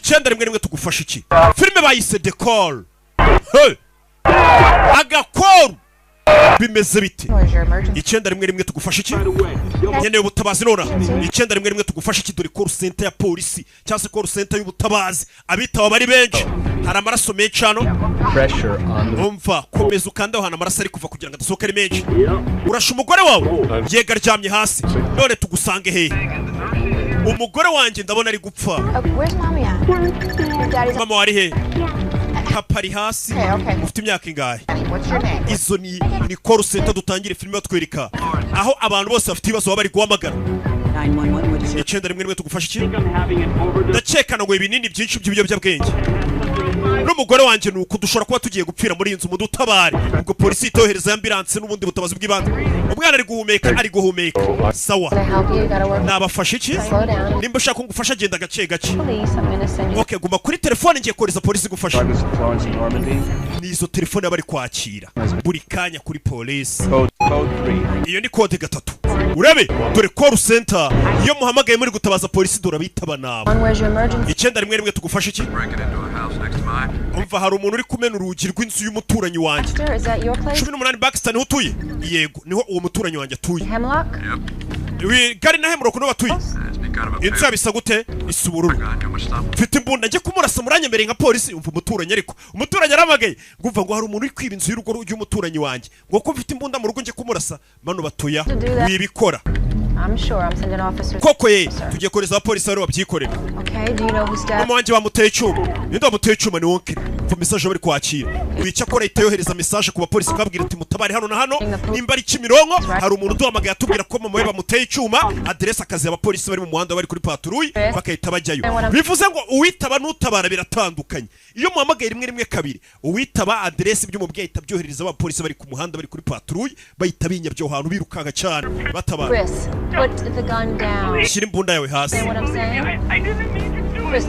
icyenda rimwe rimwe tugufasha iki filime bayise The Call Agakoru bimeze bite icyenda rimwe rimwe tugufasha iki nkeneye ubutabazi nona icyenda rimwe rimwe tugufasha iki dore call center ya polisi cyangwa se call center y'ubutabazi abitaba bari benshi hari amaraso menshi hano umva komeza ukanda aho amaraso ari kuva kugira ngo adasohoke ari menshi urasha umugore wawe yega aryamye hasi none tugusange hehe umugore wanjye ndabona ari gupfa mama wari hehe papa ari hasi ufite imyaka ingahe izo ni call center dutangire filime batwereka aho abantu bose bafite ibibazo baba bari guhamagara icyenda rimwe rimwe tugufasha iki ndakekana ngo ibinini byinshi by'ibiyobyabwenge n'umugore wanjye nuko dushobora kuba tugiye gupfira muri inzu mu dutabare ubwo polisi itohereza ambulance n'ubundi butabazi bw'ibanze umwana ari guhumeka sawa nabafasha iki nimba ushaka ngufasha genda gace gace okay guma kuri telefone ngiye koreza polisi gufasha nizo telefone bari kwakira buri kanya kuri polisi iyo ni code 3 urebe dore call center iyo muhamagaye muri gutabaza polisi dora bitaba nabo icyenda rimwe rimwe tugufasha iki umva hari umuntu uri kumena urugi rw'inzu y'umuturanyi wanjye 18 Pakistan utuye yego niho uwo muturanyi wanjye atuye gari na Hemrock no batuye inzu yabisa gute isubururu mfite imbunda njye kumurasa muranyemereye nka polisi umva umuturanyi ariko umuturanyi aramagaye ngumva ngo hari umuntu uri kwiba inzu y'urugo y'umuturanyi wanjye ngo ko mfite imbunda mu rugo njye kumurasa mano batuya wibikora koko ye tugiye koreza abapolisi bari babyikorera mama wanjye bamuteye icyuma ninde wamuteye icyuma ni wonkere mva message bari kwakira wica ko leta yohereza message ku bapolisi kabwira ati mutabare hano na hano nimba ari Kimironko hari umuntu duhamagaye atubwira ko mama we bamuteye icyuma adresse akazi abapolisi bari mu muhanda bari kuri patrouille bakahita bajyayo bivuze ngo uwitaba n'utabara biratandukanye iyo muhamagaye rimwe rimwe kabiri uwitaba adresse by'umubyeyi itabyohereza abapolisi bari ku muhanda bari kuri patrouille bahita binyabyo hantu birukanga cyane batabara shira imbunda yawe hasi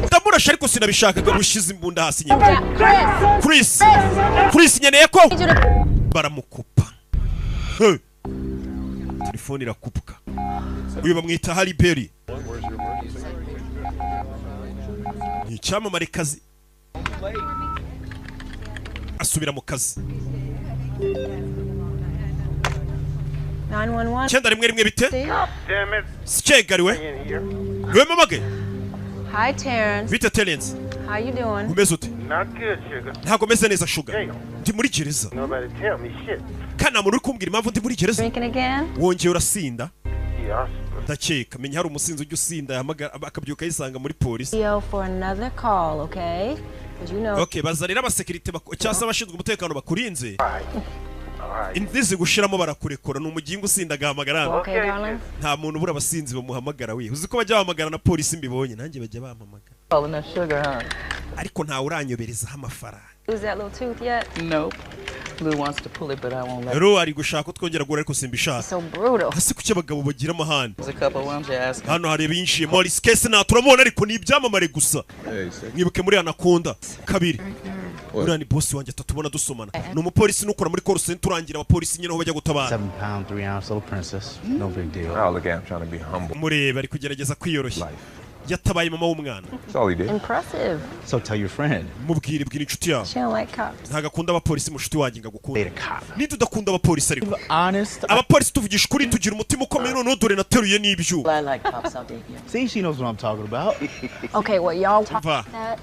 ndamurasha ariko sinabishakaga gushiza imbunda hasi nyine Chris nyeneye ko baramukupa telefone irakupka uyu bamwita Harry Berry ni cyamamare kazi asubira mu kazi 911 cyenda rimwe rimwe bite sikegariwe we mamage Hi Terrence bite Terrence how you doing umeze ute Not good, sugar. ntago meze neza sugar ndi muri gereza Nobody tell me shit. kana muntu uri kumbwira impamvu ndi muri gereza drinking again wongeye urasinda Yeah. ndakeka menya hari umusinzi ujya usinda yahamagara akabyuka yisanga muri polisi for another call okay because you know okay bazarira abasekirite cyangwa abashinzwe umutekano bakurinze Alright. indizi gushiramo barakurekora n'umugingo usinda gahamagara okay darling nta muntu ubura abasinzi bamuhamagara we uzi ko bajya bahamagara na polisi mbibonye nanjye bajya bampamagara Calling that sugar, huh? ariko nta uranyoberezaho amafaranga who's that little tooth yet Nope. Lou wants to pull it, but I won't let him. rero ari gushaka twongera gura ariko simbishaka so brutal hasi kuki abagabo bagira amahane There's a couple ones you ask. hano hari binshi Morris Case na turamubona ariko ni ibyamamare gusa mwibuke muri Anaconda kabiri uriya ni boss wanjye atatubona dusomana ni umupolisi n'ukora muri call center urangira abapolisi nyine aho bajya gutabara 7 pound 3 ounce little princess no big deal Oh, look, I'm trying to be humble. murebe ari kugerageza kwiyoroshya yatabaye mama w'umwana That's all he did. impressive so tell your friend mubwire bwira inshuti yawe she don't like cops ntago akunda abapolisi mushuti wanjye ngagukunda date a cop ninde udakunda abapolisi ariko honest abapolisi tuvugisha ukuri tugira umutima ukomeye noneho dore nateruye n'ibyuma I like cops, I'll date you. see she knows what I'm talking about okay well y'all talk Va. that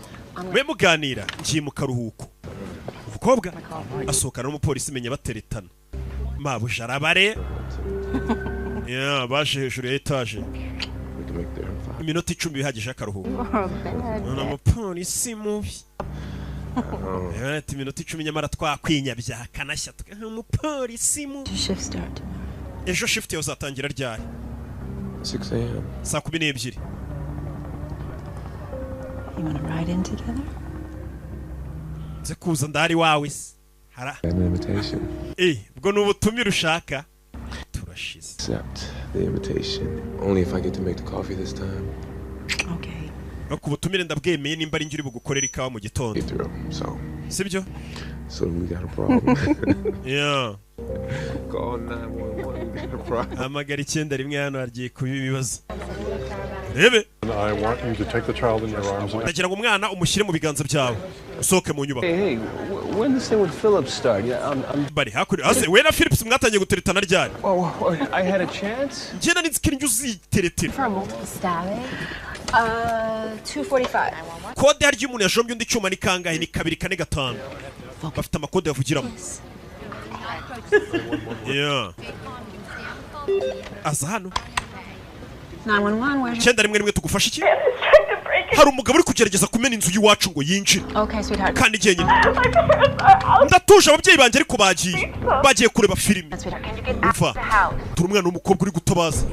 mwe muganira ngiye mu karuhuko umukobwa asohokana n'umupolisi menya bateretana mabuja arabare ya baje hejuru ya etage iminota 10 bihagije akaruhuko none umupolisi mubi ati iminota 10 nyamara twakwinyabya kanashya umupolisi mubi shift start ejo shift yazatangira ryari 6 a.m. saa 12 you want to ride in together nze kuza ndari wawe hara An invitation. ubwo n'ubutumire ushaka turashize Accept the invitation. Only if I get to make the coffee this time. okay no kubutumire ndabwemeye nimba ari njye bugukorera ikawa mu gitondo Get through. sibyo So we got a problem. yeah Call 911. We got a problem. amagara 9 rimwe hano hagiye kuba ibibazo rebe I want you to take the child in your arms. ndagira ngo umwana umushyire mu biganza byawe usohoke mu nyubako. Hey, when does with Philip start? Yeah, bari hakuri ase we na Phillips mwatangiye guteretana ryari? I had a chance. Njye nari nzikira njye uziteretera. For a multiple stabbing? 245. Kode harya umuntu yajombye undi cyuma ni kangahe? Ni 2 4 5. Bafite amakode yavugiramo. Yeah. Aza hano. 911, where's Cyenda rimwe tugufasha iki? Hari umugabo uri kugerageza kumena inzu y'iwacu ngo yinjire. Okay, sweetheart. Kandi njye nyine. Ndatuje ababyeyi banjye ariko bagiye kureba filime. Umva. Turi umwana w'umukobwa uri gutabaza.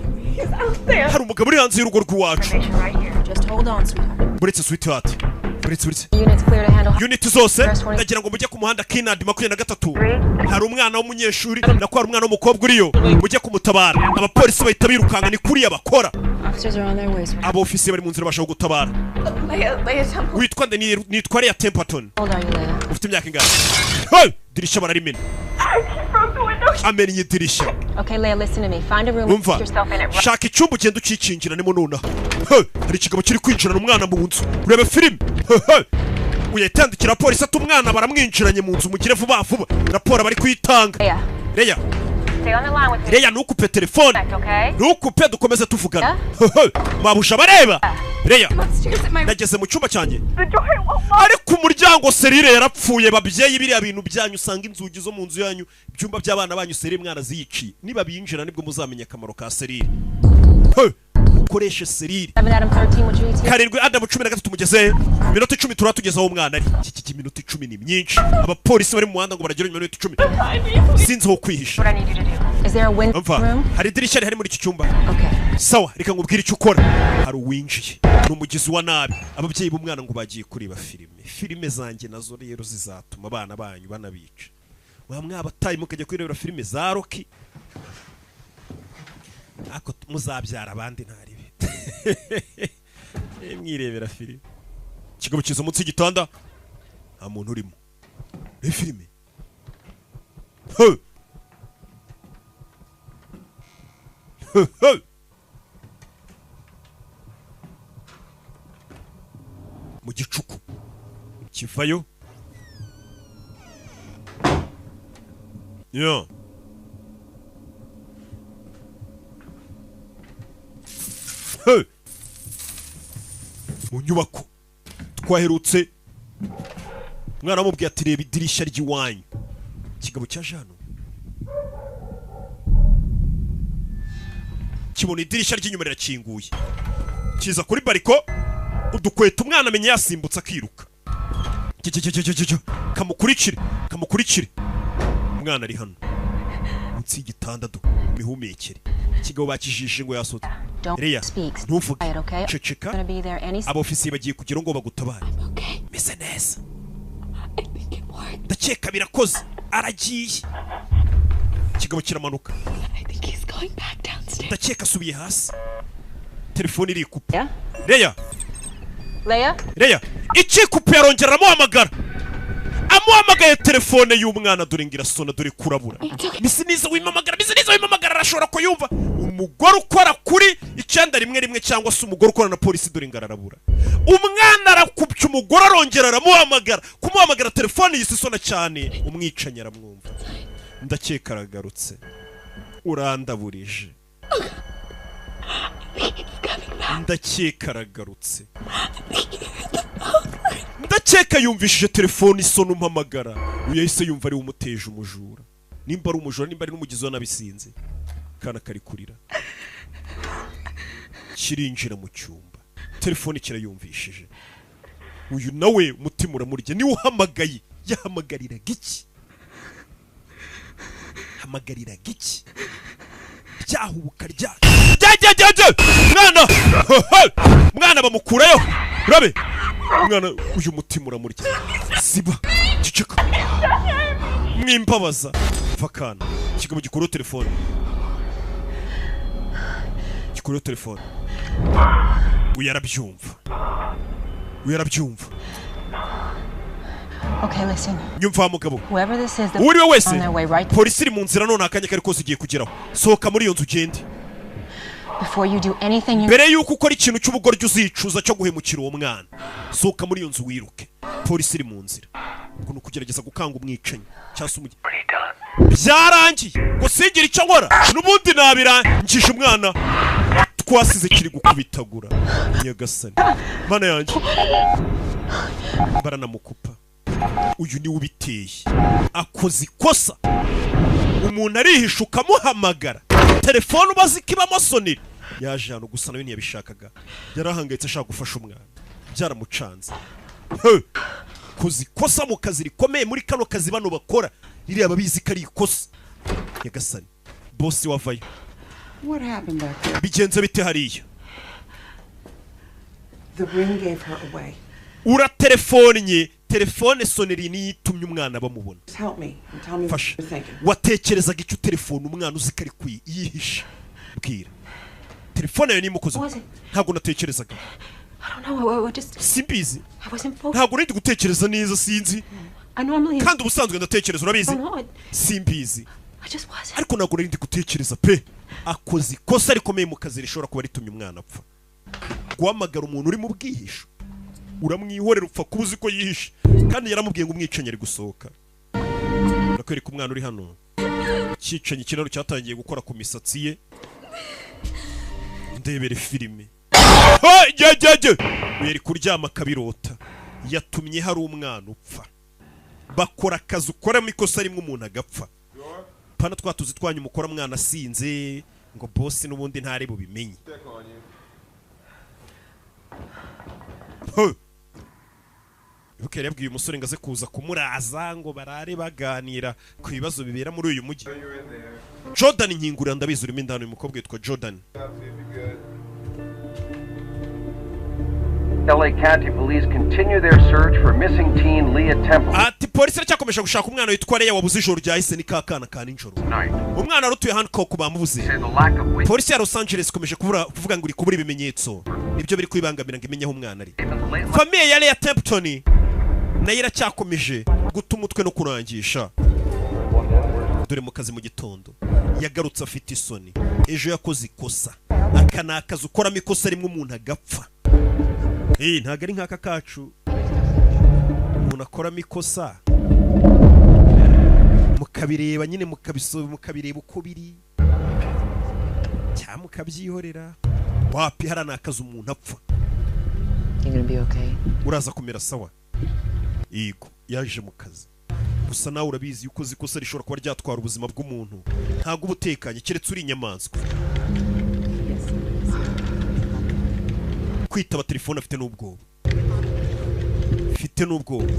Hari umugabo uri hanze y'urugo rw'iwacu. Just hold on, sweetheart. Buretse sweetheart. Buretse. Units clear to handle. Unit zose ndagira ngo mujye ku muhanda Kinard 23. Hari umwana w'umunyeshuri nako hari umwana w'umukobwa uriyo. Mujye kumutabara. Abapolisi bahita birukanga ni kuri abakora. Officers are on their way. Abo ofisiye bari mu nzira bashaka gutabara. Witwa nitwa Leah Templeton. Hold on, Leah. Ufite imyaka ingahe? Hey! Dirisha bararimena. Amenya idirisha. Okay, Leah, listen to me. Find a room and put yourself in it. Shaka icyumba ugenda ukicinjiramo nonaha. Hari ikigabo kiri kwinjirana umwana mu nzu. Urebe filime. Uyatandikira polisi ati umwana baramwinjiranye mu nzu mugire vuba vuba. Raporo bari kuyitanga. Leah. Stay on the line with me. Leah ntukupe telefone. Okay? Ntukupe dukomeze tuvugana. Mabusha bareba. Leah. Ndageze mu cyumba cyanjye. Ariko umuryango serire yarapfuye babyeyi biriya bintu byanyu usanga inzugi zo mu nzu yanyu ibyumba by'abana banyu serire mwana ziyiciye. Niba binjira nibwo muzamenya akamaro ka serire. Ukoreshe serire. Karindwi Adam 13 tumugeze. Minota 10 turatugezaho umwana ari. Iki minota 10 ni myinshi. Abapolisi bari mu muhanda ngo baragera minota 10. Sinzi ho kwihisha. Is there a window room? Hari idirishya rihari muri iki cyumba. Okay. Sawa, reka ngubwire icyo ukora. Hari uwinjiye. N'umugizi wa nabi. Ababyeyi b'umwana ngo bagiye kureba filime. Filime zanjye nazo rero zizatuma abana banyu banabica. Mwabataye mukajya kwirebera filime za Rocky. Ako muzabyara abandi ntaribe. Mwirebera filime. Kigabo kiza munsi y'igitanda. Nta muntu urimo. Ni filime. Mu gicuku kivayo. Yeah. Mu nyubako twaherutse mwana mubwiye ati reba idirishya ry'iwanyu. Kigabo cya jano kibona idirishya ry'inyuma rirakinguye. Kiza kuri bariko udukweta umwana amenye yasimbutse akiruka. Kamukurikire. Umwana ari hano munsi y'igitanda mihumekere. Kigabo bakijishe ngo yasote. Leah ntuvuge. Ceceka. Abofisiye bagiye kugira ngo bagutabare. Meze neza. Ndakeka birakoze. Aragiye. Kigabo kiramanuka. Ndakeka asubiye hasi. Telefone iri kupa. Leah iki kupa yarongera amuhamagara. Amuhamagaye telefone y'umwana dore ngira sona dore kurabura. Misi niza wimamagara arashobora ko yumva. Umugore ukora kuri 911 cyangwa se umugore ukora na polisi dore ngararabura. Umwana arakubye umugore arongera aramuhamagara. Kumuhamagara telefone yisisona cyane. Umwicanya aramwumva. Ndakeka aragarutse. Urandaburije. Ndakeka aragarutse. Ndakeka yumvishije telefone isona umpamagara. Uyahise yumva ari umuteje umujura. Nimba ari umujura nimba ari n'umugizi wa nabisinze. Kana kari kurira. Kirinjira mu cyumba. Telefone kirayumvishije. Uyu nawe umutima uramurya. Ni uhamagaye. Yahamagariraga iki? Hamagariraga iki? Byahubuka rya. Mwana bamukurayo. Urabe. Mwana uyu mutima uramurya. Siba. Ciceka. Mwimbabaza. Fakana. Kigabo gikuru telefone. Gikuru telefone. Uyarabyumva. Okay, listen. Nyumva mugabo. Whoever this is, uri wese. On their way right. Polisi iri mu nzira none akanya kari kose igiye kugeraho. Sohoka muri iyo nzu ugende. Before you do anything, mbere yuko ukora ikintu cy'ubugoryi uzicuza cyo guhemukira uwo mwana, sohoka muri iyo nzu wiruke. Polisi iri mu nzira. Ngo nukugerageza gukanga umwicanyi cyangwa se byarangiye ngo singira icyo nkora n'ubundi nabirangije umwana twasize kiri gukubitagura. Nyagasani mana yanjye baranamukupa. Uyu ni ubiteye akoze ikosa. Umuntu arihisha ukamuhamagara telefone ubazi kibamo sonira. Yaje hano gusa nawe ntiyabishakaga, yarahangayitse ashaka gufasha umwana, byaramucanze. Kozi kosa mu kazi rikomeye muri kano kazi bano bakora riri ababizi kari ikosa. Nyagasani boss wavayo. What happened back there? Bigenze bite hariya? The ring gave her away. Ura telefone soneri ni itumye umwana bamubona. Help me and tell me what you're thinking. Watekerezaga icyo telefone umwana uzikari yihisha. Bwira. Telefone yawe ni mukoze. Ntabwo natekerezaga. I don't know, I just... Simbizi. I wasn't focused. Ntabwo ndi gutekereza neza sinzi. I normally... Kandi ubusanzwe ndatekereza urabizi. Simbizi. I just wasn't. Ariko ntabwo ndi gutekereza pe. Akoze ikosa rikomeye mu kazi rishobora kuba ritumye umwana apfa. Guhamagara umuntu uri mu bwihisho. Uramwihorera upfa kubuzi ko yihishe. Kandi yaramubwiye ngo umwicanyi ari gusohoka. Nakwereka umwana uri hano. Cyicanyi kiraro cyatangiye gukora ku misatsi ye. Ndebere filime. Jya yari kuryama kabirota. Yatumye hari umwana upfa. Bakora akazi ukoramo ikosa rimwe umuntu agapfa. Pana twatuzi twanyu mukora mwana asinze ngo boss n'ubundi ntari bubimenye. Bukere yabwiye umusore ngaze kuza kumuraza ngo barare baganira ku bibazo bibera muri uyu mujyi. Jordan Nkingura ndabizi urimo indano uyu mukobwa yitwa Jordan. LA County Police continue their search for missing teen Leah Temple. Ati polisi cyakomeje gushaka umwana witwa Leah wabuze ijoro ryahise ni kakana ka ninjoro. Umwana rutuye Hancock bamubuze. Polisi ya Los Angeles komeje kuvuga ngo uri kubura ibimenyetso. Nibyo biri kwibangamira ngo imenye aho umwana ari. Famille ya Leah Templeton nayo iracyakomeje guta umutwe no kurangisha. Dore mu kazi mu gitondo yagarutse afite isoni. Ejo yakoze ikosa. Akana akazi ukoramo ikosa rimwe umuntu agapfa. Ntago ari nk'aka kacu umuntu akoramo ikosa mukabireba nyine mukabireba uko biri cyangwa mukabyihorera. Wapi harana akazi umuntu apfa. Uraza kumera sawa. Yego yaje mu kazi gusa nawe urabizi yuko uzi ikosa rishobora kuba ryatwara ubuzima bw'umuntu. Ntago ubutekanye keretse uri inyamaswa. Kwitaba telefone afite n'ubwoba. Fite n'ubwoba.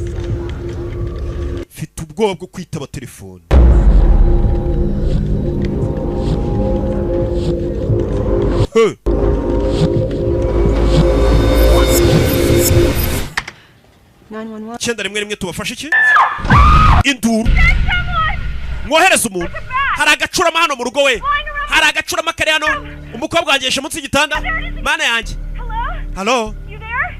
Fite ubwoba bwo kwitaba telefone. Cyenda rimwe tubafashe iki? Induru. Mwohereza umuntu. Hari agacurama hano mu rugo we. Hari agacurama kare hano. Umukobwa wangeshe munsi y'igitanda. Mana yanjye. Hello?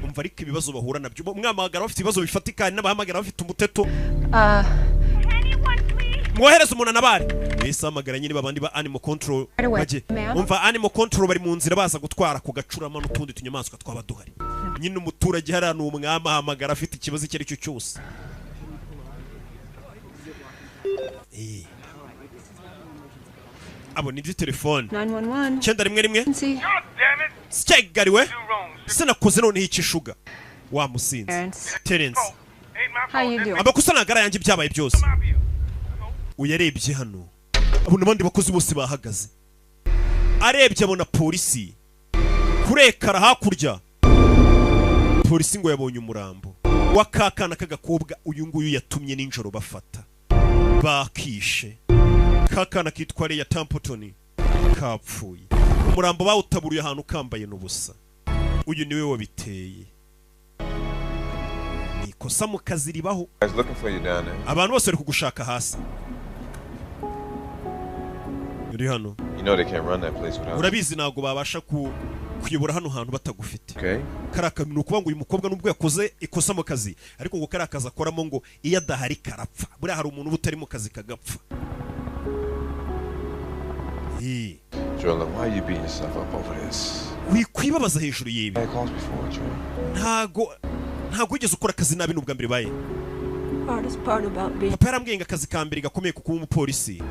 Umva ariko ibibazo bahura nabyo. Mwamagara bafite ibibazo bifatika n'abahamagara bafite umuteto. Mwohereza umuntu nabari. Wese hamagara nyine babandi ba animal control baje. Umva animal control bari mu nzira baza gutwara ku gacurama n'utundi tunyamaswa twaba duhari. Nyine umuturage hari hano umwama hamagara afite ikibazo icyo ari cyo cyose. Abo ni telefone 911 cyenda rimwe Skegariwe sinakoze none ikishuga wa musinzi Terence. How you doing? Abakusa nagara yanjye byabaye byose. Uyarebye hano abona abandi bakozi bose bahagaze. Arebye abona polisi kurekara hakurya. Polisi ngo yabonye umurambo wakakana kagakobwa uyu nguyu yatumye ninjoro bafata bakishe. Kakana kitwa Leah Templeton kapfuye. Umurambo bawutaburuye ahantu kambaye n'ubusa. Uyu niwe wabiteye. Nikosa mu kazi ribaho. Abantu bose bari kugushaka hasi. Uri hano. Urabizi ntago babasha kuyobora hano hantu batagufite. Karaka ni ukuvuga ngo uyu mukobwa nubwo yakoze ikosa mu kazi ariko ngo karakaza akoramo ngo iyo adahari karapfa. Buriya hari umuntu ubutari mu kazi kagapfa. Joel, why are you beating yourself up over this? Wikwibabaza hejuru yibi. I calls before, Joel. Ntago wigeze ukora akazi nabi n'ubwa mbere baye. Hardest part about being Papa yarambwiye ngo akazi ka mbere gakomeye kuba umupolisi.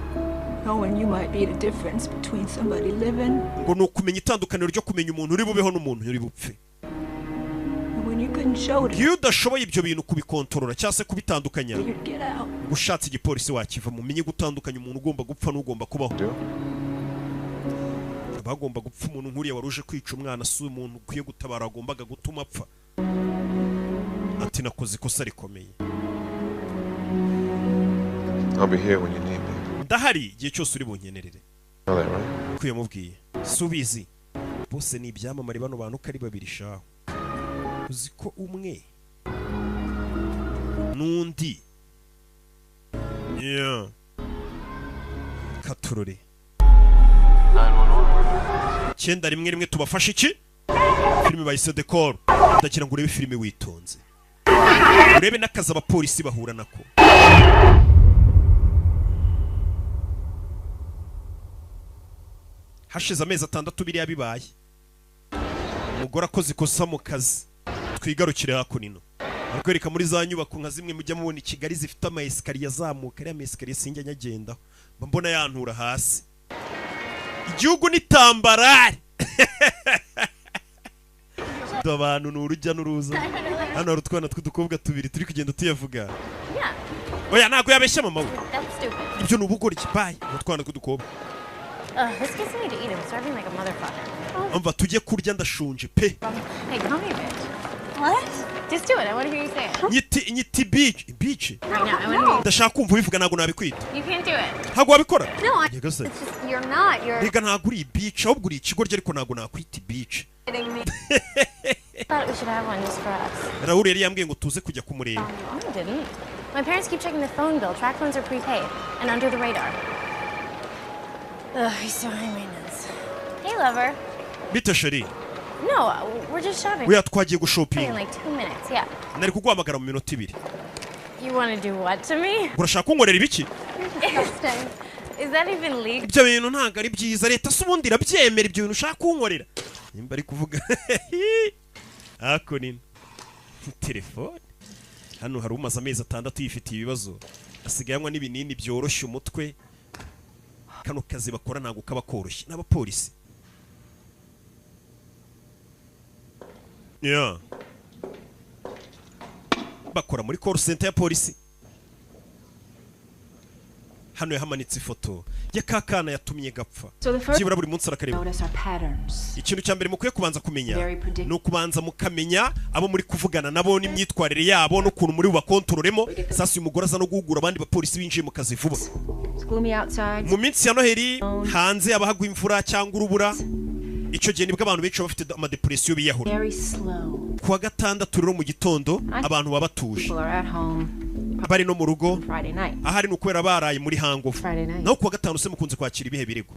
knowing you might be the difference between somebody living ngo ni ukumenya itandukaniro ryo kumenya umuntu uri bubeho n'umuntu uri bupfe. and when you couldn't show it. Iyo udashoboye ibyo bintu kubikontorora cyangwa se kubitandukanya. You'd get out. Gushatse igipolisi wakiva mu menye gutandukanya umuntu ugomba gupfa n'ugomba kubaho. Bagomba gupfa umuntu nkuriya waruje kwica umwana si umuntu ukwiye gutabara agombaga gutuma apfa. Ati nakoze ikosa rikomeye. I'll be here when you need me. Ndahari igihe cyose uri bunkenerere. Know that, right? Kuye mubwiye. Subizi. Bose ni ibyamamare bano bantu kari babiri shaho. Uzi ko umwe nundi. Yeah. Katurore. 911 tubafashe iki? Filime bayise Decor. Ndakira ngo urebe filime witonze. Urebe n'akazi abapolisi bahura nako. Hashize amezi 6 biriya bibaye. Umugore akoze ikosa mu kazi. Twigarukire hakunino. Arikwereka muri za nyubako nka zimwe mujya mubona i Kigali zifite ama escalier azamuka, ari ama escalier sinjya nyagenda. Mbona yantura hasi. Igihugu ni tambarare. Abantu n'urujya n'uruza. Hano rutwana tw'udukobwa tubiri turi kugenda tuyavuga. Oya ntago yabeshya mama we. Ibyo n'ubugoryi bye. Rutwana tw'udukobwa. This gets me to eat. I'm starving like a motherfucker. Umva tujye kurya ndashonje pe. Hey, call me bitch. What? Just do it. I want to hear you say it. Nyiti beach. Right now, I want to hear you. Ndashaka kumva ubivuga nago nabikwita. You can't do it. Ntago wabikora? No, Yego se. it's just, you're not. You're Rega ntago uri beach ahubwo uri ikigoryi ariko nago nakwita beach. kidding me. I thought we should have one just for us. Raul yari yambwiye ngo tuze kujya kumureba. I didn't. My parents keep checking the phone bill. Track phones are prepaid and under the radar. Ugh, he's so high maintenance. Hey, lover. Bita sheri. No, we're just shopping. We twagiye In gushopinga. like 2 minutes, yeah. Nari kuguhamagara mu minota 2. You want to do what to me? Urashaka kunkorera ibiki? Interesting. Is that even legal? Ibyo bintu ntago ari byiza leta se ubundi irabyemera ibyo bintu ushaka kunkorera. Nimba ari kuvuga. Ako nini. Telefone. Hano hari umaze amezi 6 yifitiye ibibazo. Asigayanywa n'ibinini byoroshye umutwe. Kano kazi bakora ntago kaba koroshye n'abapolisi. Yeah. Bakora muri call center ya polisi. Hano yahamanitse ifoto ya kakana yatumye gapfa. Kibura buri munsi arakareba. Ikintu cya mbere mukwiye kubanza kumenya no kubanza mukamenya abo muri kuvugana nabo n'imyitwarire yabo no kuntu muri bakontororemo. Sasa uyu mugore aza no guhugura abandi bapolisi binjiye mu kazi vuba. Mu minsi ya Noheri hanze abahagwa imvura cyangwa urubura. Icyo gihe nibwo abantu benshi bafite ama depression biyahura. Kuwa gatandatu rero mu gitondo abantu babatuje. Bari no mu rugo. Ahari nukwera baraye muri hangover. Naho kuwa gatanu se mukunze kwakira ibihe birego.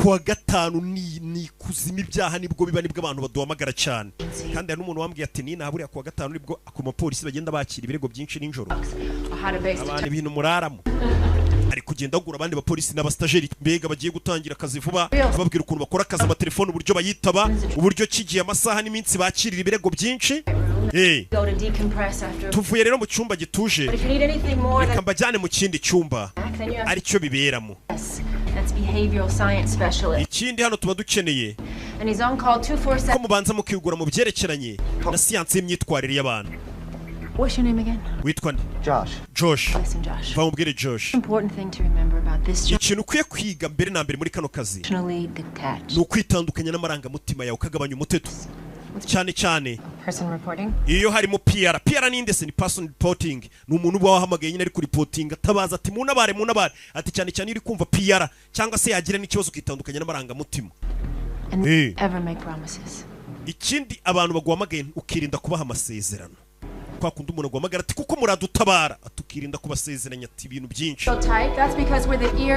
Kuwa gatanu ni kuzima ibyaha nibwo biba nibwo abantu baduhamagara cyane. Kandi hari n'umuntu wambwiye ati ni naburiya kuwa gatanu nibwo akoma polisi bagenda bakira ibirego byinshi n'injoro. Abantu ibintu muraramo. Ari kugenda agura abandi bapolisi n'abastajeri mbega bagiye gutangira akazi vuba bababwira ukuntu bakora akazi amatelefone uburyo bayitaba uburyo kigiye amasaha n'iminsi bakirira ibirego byinshi. Tuvuye rero mu cyumba gituje reka mbajyane mu kindi cyumba aricyo biberamo. Ikindi hano tuba dukeneye ko mubanza mukigura mu byerekeranye na siyansi y'imyitwarire y'abantu. What's your name again? Witwa nde? Josh. Listen, Josh. Bamubwire Josh. Important thing to remember about this job. Ikintu ukwiye kwiga mbere na mbere muri kano kazi Detached. ni ukwitandukanya n'amarangamutima yawe ukagabanya umuteto cyane cyane Person reporting. iyo harimo PR ni ndetse ni person reporting ni umuntu uba wahamagaye nyine ari ku reporting atabaza ati munabare ati cyane cyane iri kumva PR cyangwa se yagira n'ikibazo ukitandukanya n'amarangamutima. Ever make promises. Ikindi abantu baguhamagaye ukirinda kubaha amasezerano. Kwa kundi umuntu agwamagara ati kuko muradutabara atukirinda kubasezeranya ati ibintu byinshi.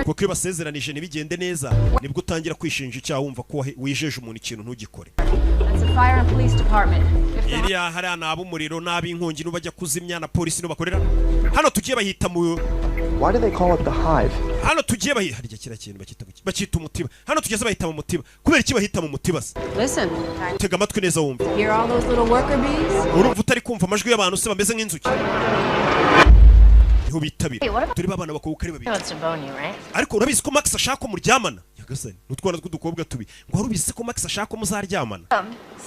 Kuko iyo basezeranije ntibigende neza nibwo utangira kwishinja icyaha wumva ko wijeje umuntu ikintu ntugikore. Iriya hari anabo umuriro n'ab'inkongi n'ubajya kuzimya na polisi no bakorera hano tugiye bahita Why do they call it the hive? Hano tugiye harya kira kintu bakita umutiba. Hano tugeze bahita mu mutiba. Kubera iki bahita mu mutiba se? Listen. Tega amatwi neza wumva. Hear all those little worker bees? Urumva utari kumva amajwi y'abantu se bameze nk'inzuki. Niho bitabira. Turi babana bakobuka ari babiri. Ariko urabizi ko Max ashaka ko muryamana? Yagasani. Nutwana tw'udukobwa tubi. Ngo warubizi ko Max ashaka ko muzaryamana?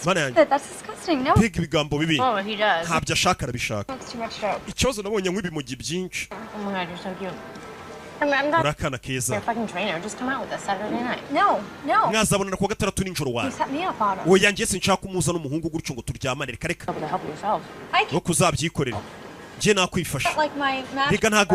Bana yanjye. That's disgusting. No. Pega ibigambo bibi. Oh, he does. Ntabyo ashaka arabishaka. Ikibazo nabonye nk'ibimugi byinshi. Oh my God, you're so cute. Urakana keza. Fucking trainer. Just come out with us Saturday night. No. Mwazabonana kuwa gatandatu nijoro wawe. Set me up on him. Oya njye sinshaka kumuza n'umuhungu gutyo ngo turyamane reka reka. Wo kuzabyikorera. Je nakwifasha. Reka ntago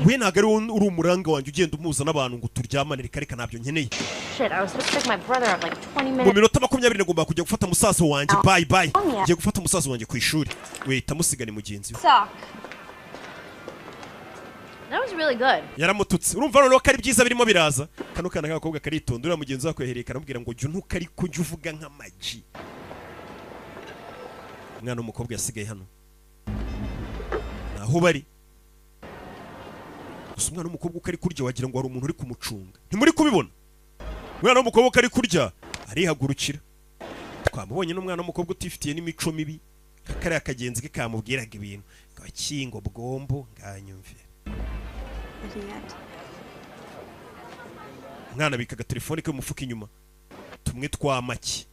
we ntago ari uri umuranga wanjye ugenda umuza n'abantu ngo turyamane reka reka ntabyo nkeneye. Shit, I was supposed to pick my brother up like 20 minutes. Mu minota 20 nagomba kujya gufata musaza wanjye bye. Ngiye gufata musaza wanjye ku ishuri. Wita musigane mugenzi we. That was really good. Yaramututse. Urumva rero ko ari byiza birimo biraza. Kano kana k'agakobwa karitonda ura mugenzi wako yahereye karamubwira ngo jyu ntukari kujya uvuga nk'amaji. Umwana w'umukobwa yasigaye hano. Naho bari. Gusa umwana w'umukobwa ukari kurya wagira ngo hari umuntu uri kumucunga. Ntimuri kubibona. Umwana w'umukobwa ukari kurya arihagurukira. Twamubonye n'umwana w'umukobwa utifitiye n'imico mibi. Kakari akagenzi ke kamubwiraga ibintu. Gakingo bwombo nganyumve. Mwana bikaga telefone ke mufuka inyuma. Tumwe twamaki.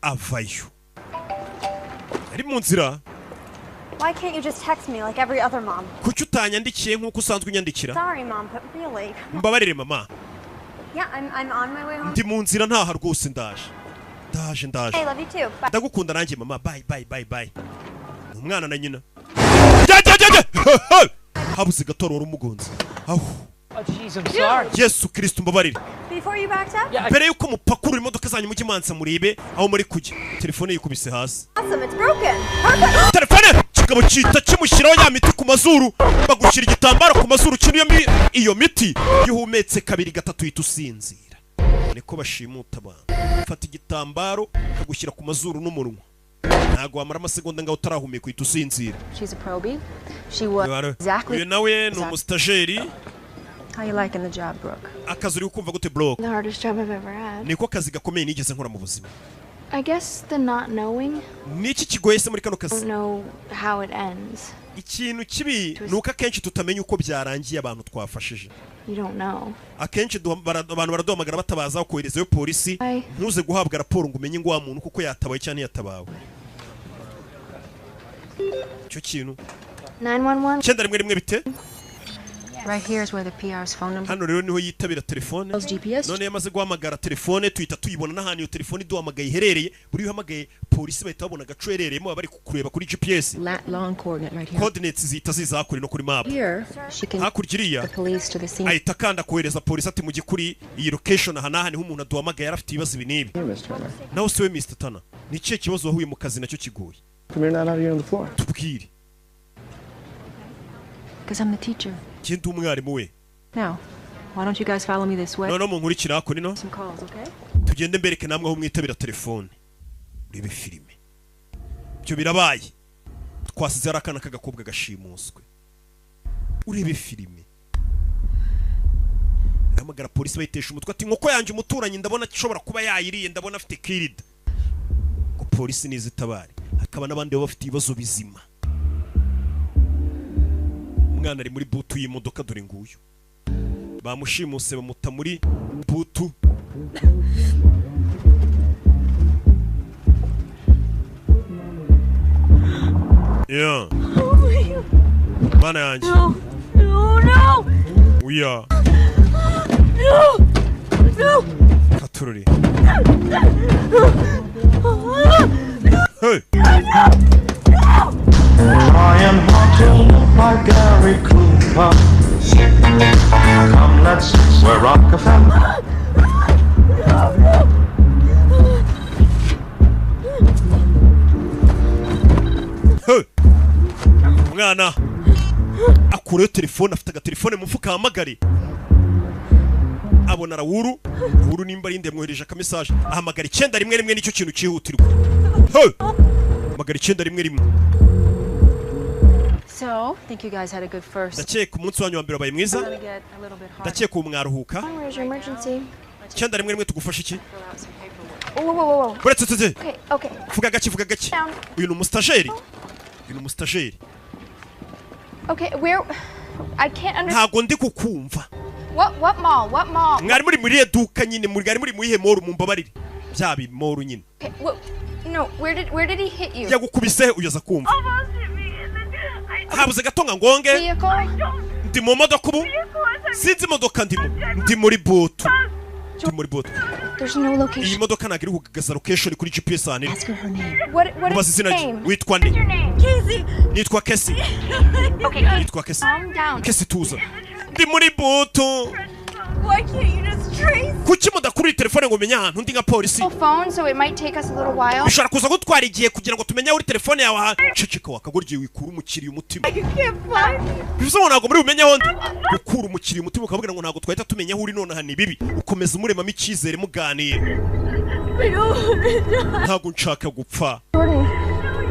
Avayo. Ari mu nzira. Why can't you just text me like every other mom? Kuki utanyandikiye nkuko usanzwe unyandikira? Sorry mom, but really. Mbabarire mama. Yeah, I'm on my way home. Ndi mu nzira ntaha rwose ndaje. Hey, love you too. Bye. Ndagukunda nanjye mama. Bye. Umwana na nyina. Habuze gatoro urumugonze. Oh jeez, I'm sorry. Yesu Kristo mbabarire. Before you backed up? Mbere yuko mupakura imodoka zanyu mujye mansa muribe aho muri kujya. Telefone yikubise hasi. Awesome, it's broken. Telefone kigabo cita kimushyiraho ya miti ku mazuru. Bagushyira igitambaro ku mazuru kino iyo miti yuhumetse kabiri gatatu yitusinzira. Niko bashimuta abantu. Fata igitambaro kagushyira ku mazuru n'umunwa. Ntago wamara amasegonda ngaho utarahumeka itusinzira. She's a probie. She was exactly. Uyu nawe ni umustajeri. How you liking the job, Brooke? Akazi uri kumva gute Brooke? The hardest job I've ever had. Niko kazi gakomeye nigeze nkora mu buzima. I guess the not knowing. Niki kigoye se muri kano kazi? I don't know how it ends. Ikintu kibi nuko akenshi tutamenya uko byarangiye abantu twafashije. You don't know. Akenshi abantu baraduhamagara batabaza koherezayo polisi ntuze guhabwa raporo ngo umenye ngo wa muntu kuko yatabaye cyane yatabawe. Cyo kintu 911. Cyenda rimwe bite? Right here is where the PR's phone number. Hano rero niho yitabira telefone. None yamaze guhamagara telefone tuhita tuyibona n'ahantu iyo telefone iduhamagaye iherereye. Buri uhamagaye polisi bahita babona gaco herereyemo bari kureba kuri GPS. Long coordinate right here. Coordinates zita zizakuri no kuri map. Here she can hakurikiriya the police to the scene. Ahita kanda kohereza polisi ati mujye kuri iyi location aha niho umuntu aduhamagaye yarafite ibibazo binibi. Nawe siwe Mr. Tana. Ni cye kibazo wahuye mu kazi nacyo kigoye. Come here, not out here on the floor. Tubwire. Because I'm the teacher. Kintu umwarimu we. Now, why don't you guys follow me this way? No munkurikira hako nino. Some calls, okay? Tugende mbereke namwe aho mwitabira telefone. Urebe filime. Byo birabaye. Twasize arakana kagakobwa gashimuswe. Urebe filime. Namagara polisi bayitesha umutwe ati nkoko yanje umuturanyi ndabona kishobora kuba yayiriye ndabona afite kirida. Ko polisi nizitabare. Hakaba nabandi bafite ibibazo bizima. Umwana ari muri butu y'imodoka dore nguyu. Bamushimuse bamuta muri butu. Yeah. Mana yanjye. No. Uya. No. Katururi. Hey. I am haunted by Gary Cooper. Come, let's swear Rockefeller. Hey. Mwana akure telefone afite agatelefone mu mufuka hamagare. Abona Rawuru nimba rinde mwohereje aka message ahamagara 911 nicyo kintu cyihutirwa. Hey. Hamagara 911. So, think you guys had a good first. ndakeka umunsi wanyu wa mbere wabaye mwiza ndakeka ubu mwaruhuka Where's your emergency? cyenda rimwe tugufasha iki Whoa. buretse tete Okay. vuga gake uyu ni umustajeri Okay, where? I can't understand. ntago ndi kukumva What mall? mwari muri eduka nyine mwari muri muyihe mall mumbabarire bya bimoro nyine Okay, no, where did he hit you? yagukubise uyaza kumva habuze gatonga ngonge Vehicle? ndi mu modoka ubu sinzi imodoka ndi muri boto There's no location. iyi modoka ntabwo iri kugaragaza location kuri GPS hano Ask her her name. What mubaze is izina his rye name? witwa nde Casey. nitwa Kesi Okay, nitwa Kesi calm down. Kesi tuza ndi muri boto Why can't you just trace? kuki mudakuri telefone ngo menye ahantu ndi nka polisi Phone, so it might take us a little while. bishobora kuza gutwara igihe kugira ngo tumenye aho uri telefone yawe aha ceceka wakagorye wikura umukiriye umutima bivuze ngo ntabwo muri bumenye aho ndi gukura umukiriye umutima ukabwira ngo ntabwo twahita tumenya aho uri none aha ni bibi ukomeza umuremamo icyizere muganira ntabwo nshaka gupfa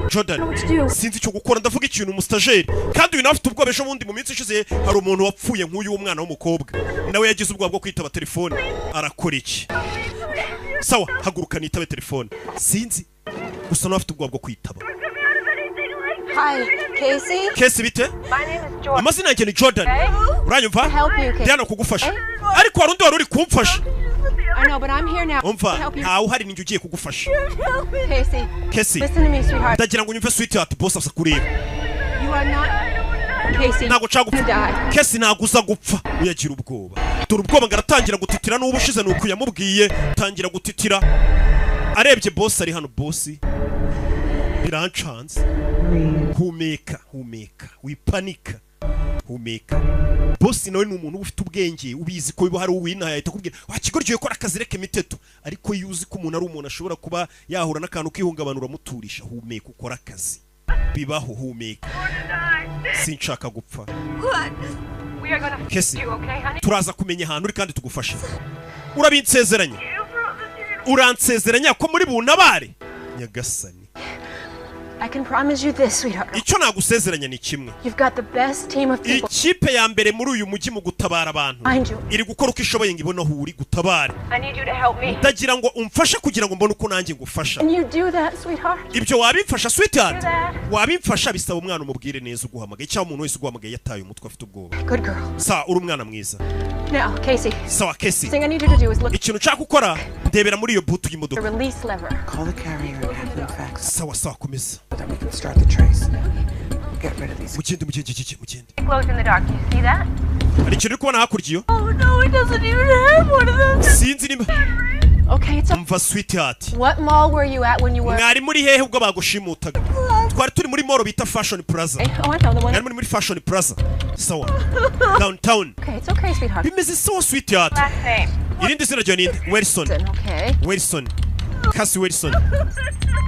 Jordan sinzi icyo gukora ndavuga ikintu umustajeri kandi uyu nawe afite ubwoba ejo bundi mu minsi ishize hari umuntu wapfuye nk'uyu w'umwana w'umukobwa nawe yagize ubwoba bwo kwitaba telefone arakora iki sawa haguruka nitabe telefone sinzi gusa nawe afite ubwoba bwo kwitaba Hi, Casey. Kesi bite amazina yanjye ni Jordan uranyumva ndi hano kugufasha ariko hari undi wari uri kumfasha I know, but I'm here now. umva ntawe uhari ninjye ugiye kugufasha Casey. Kesi Listen to me, sweetheart. ndagira ngo unyumve sweetheart boss afisa kureba You are not Casey. ntabwo nshaka gupfa Kesi ntabwo uza gupfa uyagira ubwoba dore ubwoba ngaratangira gutitira n'ubu ushize nuko yamubwiye tangira gutitira arebye boss ari hano boss birancanze humeka wipanika humeka boss nawe ni umuntu ufite ubwenge ubizi ko biba hari uwinaye ahita kubwira wakigoryo gukora akazi reke miteto ariko yuzi ko umuntu ari umuntu ashobora kuba yahura n'akantu kihungabanura muturisha humeka ukora akazi bibaho humeka sinshaka gupfa Kesi turaza kumenya ahantu uri kandi tugufasha uransezeranya ko muri bunabare nyagasani I can promise you this, sweetheart. icyo nagusezeranya ni kimwe You've got the best team of people. ikipe ya mbere muri uyu mujyi mu gutabara abantu iri gukora uko ishoboye ngo ibone aho uri gutabara ndagira ngo umfashe kugira ngo mbone uko nanjye ngufasha And you do that, sweetheart. ibyo wabimfasha sweetheart wabimfasha bisaba umwana umubwire neza uguhamagaye cyangwa umuntu wese uguhamagaye yataye umutwe afite ubwoba Good girl. sawa uri umwana mwiza Now, Casey. sawa Kesi The thing I need you to do is look ikintu nshaka gukora ndebera muri iyo butu the y'imodoka release lever. Call the carrier and have them fax. sawa komeza Then we can start the trace. Get rid of these. mugende Close in the dark. You see that? hari ikintu uri kubona hakurya iyo Oh no, it doesn't even have one of those. sinzi niba Okay, it's umva sweetheart What mall were you at when you were? mwari muri hehe ubwo bagushimutaga twari turi muri mall bita Fashion Plaza Oh, I found the one. mwari muri Fashion Plaza sawa downtown Okay, it's okay, sweetheart. bimeze sawa sweetheart irindi zina ryo ni Wilson Okay. Wilson Kasi Wilson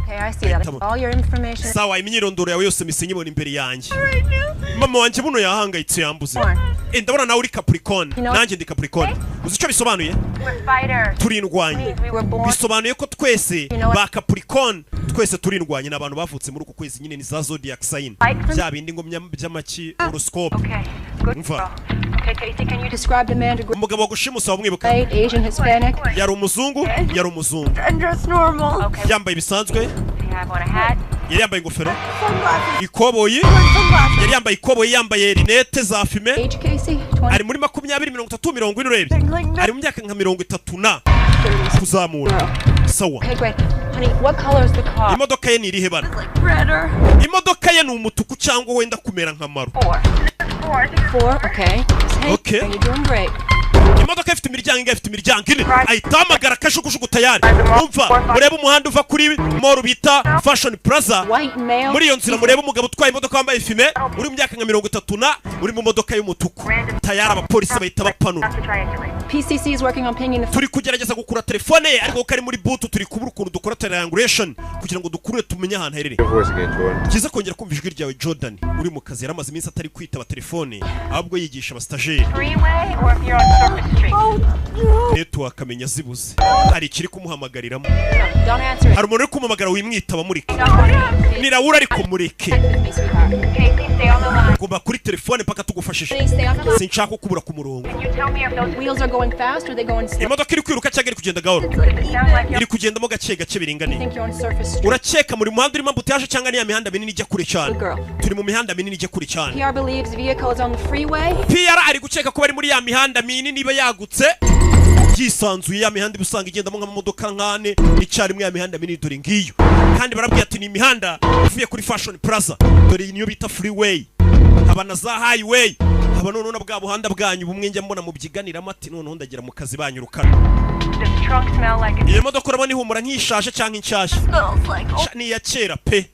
Okay, I see that. All your information. sawa imyirondoro yawe yose misenye ibona imbere yanjye mama wanjye buno yahangayitse yambuze ndabona nawe uri Capricorn nanjye ndi Capricorn uzi icyo bisobanuye turindwanye bisobanuye ko twese ba Capricorn twese turindwanye n'abantu bavutse muri uku kwezi nyine ni za zodiac sign bya bindi ngo by'amaki horoscope umva Can you describe the man to umugabo wagushimusa wamwibuka Asian, Hispanic? yari umuzungu And dress normal. yambaye ibisanzwe Have on a hat. yari yambaye ingofero ikoboyi yari yambaye ikoboyi yambaye rinete za fime Age, Casey? 20? ari muri 20 30 40 urebye ari mu myaka nka 30 na kuzamura sawa Okay, great. Honey, what color is the car? imodoka ye ni irihe bara Redder. imodoka ye ni umutuku cyangwa wenda kumera nka maru 4, okay. Hey, Okay. you're doing great. imodoka ifite imiryango ine ahita hamagara kajugujugu tayari umva murebe umuhanda uva kuri mall bita Fashion Plaza White male. muri iyo nzira murebe umugabo utwaye imodoka wambaye fime uri mu myaka nka 30 na uri mu modoka y'umutuku tayari abapolisi bahita bapanura PCC is working on pinging the turi kugerageza gukura telefone ye ariko kari muri butu turi kubura ukuntu dukora triangulation kugira ngo dukurure tumenye ahantu herereye Your voice again, Jordan. kiza kongera kumva ijwi ryawe Jordan uri mu kazi yaramaze iminsi atari kwitaba telefone ahubwo yigisha abastajeri Freeway, or if you're on network amenya zibuze hari ikiri kumuhamagariramo Don't answer it. hari umuntu uri kumuhamagara wimwitaba mureke nirawura ariko mureke gomba kuri telefone paka tugufashije sinshaka kubura ku murongo Wheels are going fast or they going slow? imodoka iri kwiruka cyangwa iri kugenda gahoro iri kugendamo gake gake biringaniye Think you're on surface street. urakeka muri muhanda urimo ambutiyaje cyangwa niya mihanda minini ijya kure cyane turi mu mihanda minini ijya kure cyane PR believes the vehicle is on the freeway. PR ari gukeka ko bari muri ya mihanda minini iba yagutse yisanzuye ya mihanda ibusanga igendamo nk'amamodoka nkane icari mu ya mihanda minini dore ngiyo kandi barabwiye ati ni imihanda ivuye kuri Fashion Plaza dore niyo bita freeway haba na za highway haba none na bwa buhanda bwanyu bumwe njya mbona mu byiganiramo ati none ndagira mu kazi banyurukana iyo modoka urabona ihumura nk'ishaje cyangwa inshyashya ni iya kera pe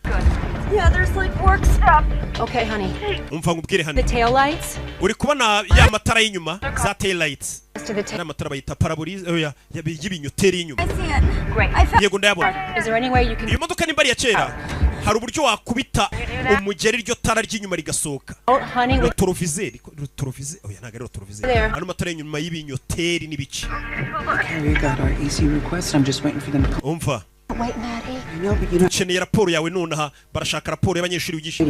Yeah, there's like work stuff. Okay, honey. umva ngubwire hano The tail lights. uri kubona ya matara y'inyuma za tail lights To the ya matara bayita parabolize oya y'ibinyoteri y'inyuma Great. yego ndayabona Is there any way you can? iyo modoka nimba ari ya kera hari uburyo wakubita umugeri iryo tara ry'inyuma rigasohoka Oh, honey. rotorovizeri oya ntago ari rotorovizeri There. ano matara y'inyuma y'ibinyoteri n'ibice We got our EC request. I'm just waiting for them to come. umva Wait, Maddie. I know, but you know. ukeneye raporo yawe nonaha barashaka raporo y'abanyeshuri wigisha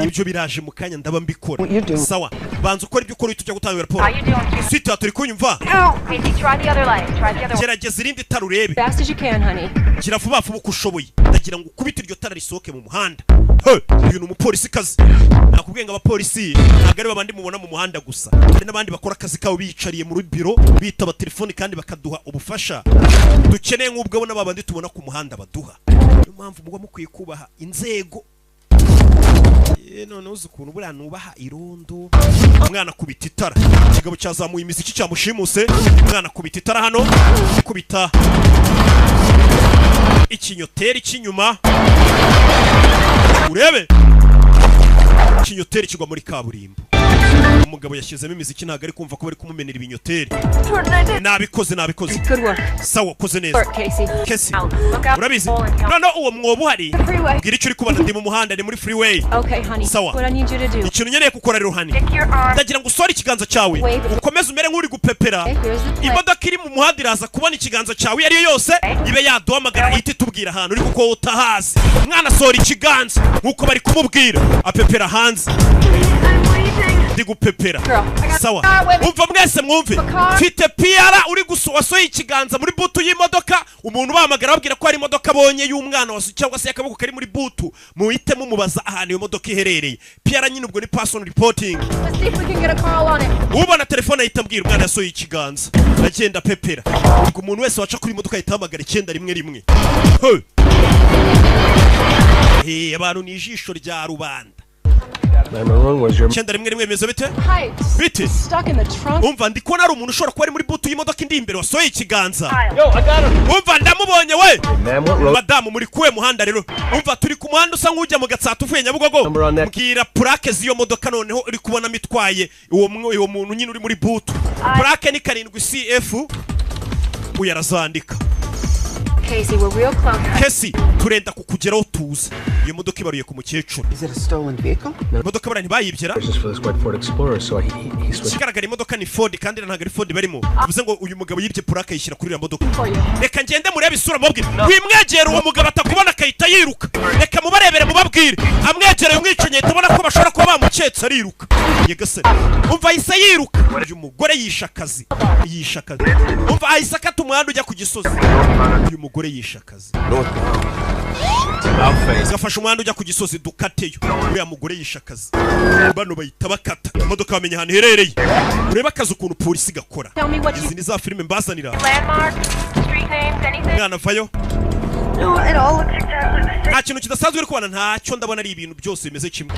ibyo biraje mu kanya ndaba mbikora sawa banza ukora ibyo ukora uhita ujya gutanga raporo sita turi kunyumva gerageza irindi tara urebe Fast as you can, honey. gira vuba vuba uko ushoboye ndagira ngo ukubite iryo tara risohoke mu muhanda uyu ni umupolisi kazi nakubwiye ngo abapolisi ntabwo ari babandi mubona mu muhanda gusa hari n'abandi bakora akazi kabo biyicariye mu biro bitaba telefoni kandi bakaduha ubufasha dukeneye nk'ubwo n'abandi tubona ku muhanda baduha niyo mpamvu muba mukwiye kubaha inzego none uzi ukuntu buriya nubaha irondo umwana kubita itara ikigabo cyazamuye imiziki cyamushimuse umwana kubita itara hano kubita ikinyoteri cy'inyuma urebe ikinyoteri kigwa muri kaburimbo umugabo yashyizemo imiziki ntabwo ari kumva ko bari kumumenera ibinyoteri nabikoze sawa koze neza Casey urabizi none uwo mwobo uhari bwira icyo uri kubona ndi mu muhanda ni muri freeway sawa ikintu nkeneye gukora rero hani ndagira ngo usore ikiganza cyawe ukomeze umere nk'uri gupepera imodoka iri mu muhanda iraza kubona ikiganza cyawe iyo ariyo yose ibe yaduhamagara ihita itubwira ahantu uri kuko utahazi mwana sora ikiganza nk'uko bari kumubwira apepera hanze ndi gupepera sawa umva mwese mwumve mfite PR uri wasoye ikiganza muri butu y'imodoka umuntu bahamagara babwira ko hari imodoka abonye y'umwana waso cyangwa se akaboko kari muri butu muhite mumubaza ahantu iyo modoka iherereye PR nyine ubwo ni personal reporting ubona telefone ahita ambwira umwana yasoye ikiganza agenda pepera ubwo umuntu wese waca kuri imodoka ahita ahamagara 911 abantu ni ijisho rya rubanda cyenda rimwe bimeze bite bite umva ndi kubona ari umuntu ushobora kuba ari muri butu y'imodoka indi imbere wasoye ikiganza umva ndamubonye we madamu muri kuwe muhanda rero umva turi ku muhanda usa nk'ujya mu Gatsata uvuye Nyabugogo mbwira plaque z'iyo modoka noneho uri kubona mitwaye uwo muntu nyine uri muri butu plaque ni 7 CF uyarazandika Casey, we're real close. Casey, turenda kukugeraho tuza. Iyo modoka ibaruye ku mukecuru. Is it a stolen vehicle? Imodoka barani bayibyera. This is for this white Ford Explorer, so he switched. Kigaragara imodoka ni Ford kandi ntabwo ari Ford barimo. Bivuze ngo uyu mugabo yibye plaque yishyira kuri iriya modoka. Reka ngende murebe isura mubwire. Wimwegera uwo mugabo atakubona akahita yiruka. Reka mubarebere mubabwire. Amwegereye umwiconye tabona ko bashobora kuba bamuketse ariruka. Yegasere. Umva ahise yiruka. Uyu mugore yishakazi. Umva ahise akata umuhanda ujya ku Gisozi. Uyu mugore yishakazi. Gafasha umuhanda ujya ku Gisozi dukateyo. Uriya mugore yishakazi. Bano bayita bakata. Imodoka bamenye ahantu herereye. Ureba akazi ukuntu polisi gakora. Izi ni za filime mbazanira. Mwana vayo. No, it all looks exactly the same. Nta kintu kidasanzwe uri kubona ntacyo ndabona ari ibintu byose bimeze kimwe.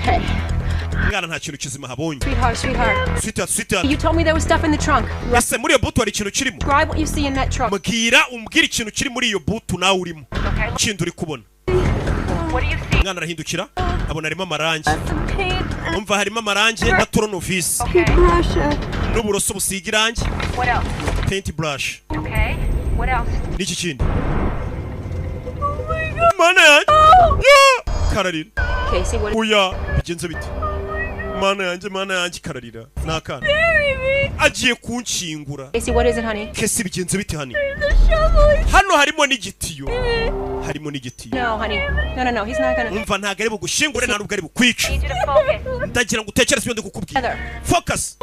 Mwana nta kintu kizima habonye. Sweetheart. You told me there was stuff in the trunk. Ese muri iyo butu hari ikintu kirimo. Describe what you see in that trunk. Umbwira ikintu kiri muri iyo butu nawe urimo. Kindi uri kubona. Mwana arahindukira abona harimo amarangi. Umva harimo amarangi na toronovisi. N'uburoso busiga irangi. Paint brush. Niki kindi? Mana yanjye. Kararira. Uya bigenze bite? Mana yanjye kararira. Nakana. agiye kunshingura. Casey, what is it, honey? Kesi bigenze bite hani? Hano harimo n'igitiyo. Harimo n'igitiyo. No, honey. No, he's not gonna. Umva ntago ari bugushingure nta nubwo ari bukwica. Ndagira ngo utekereze ibyo ndikukubwira. Focus.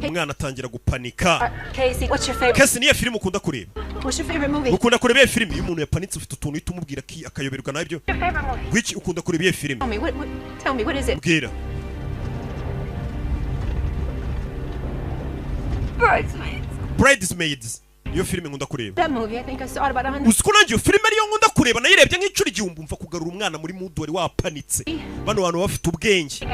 Umwana atangira gupanika. Casey, what's your favorite? Kesi niye filime ukunda kureba? What's your favorite movie? Ukunda kureba iyo filime iyo umuntu yapanitse ufite utuntu uhita umubwira ki akayoberwa nabyo. Wiki ukunda kureba iyo filime? Tell me, what is it? Bwira. Bridesmaids. Iyo filime nkunda kureba. That movie, I think I saw it about 100. Usiko nanjye iyo filime ariyo nkunda kureba nayirebye nk'icuri igihumbi umva kugarura umwana muri mood wari wapanitse. Bano bantu bafite ubwenge.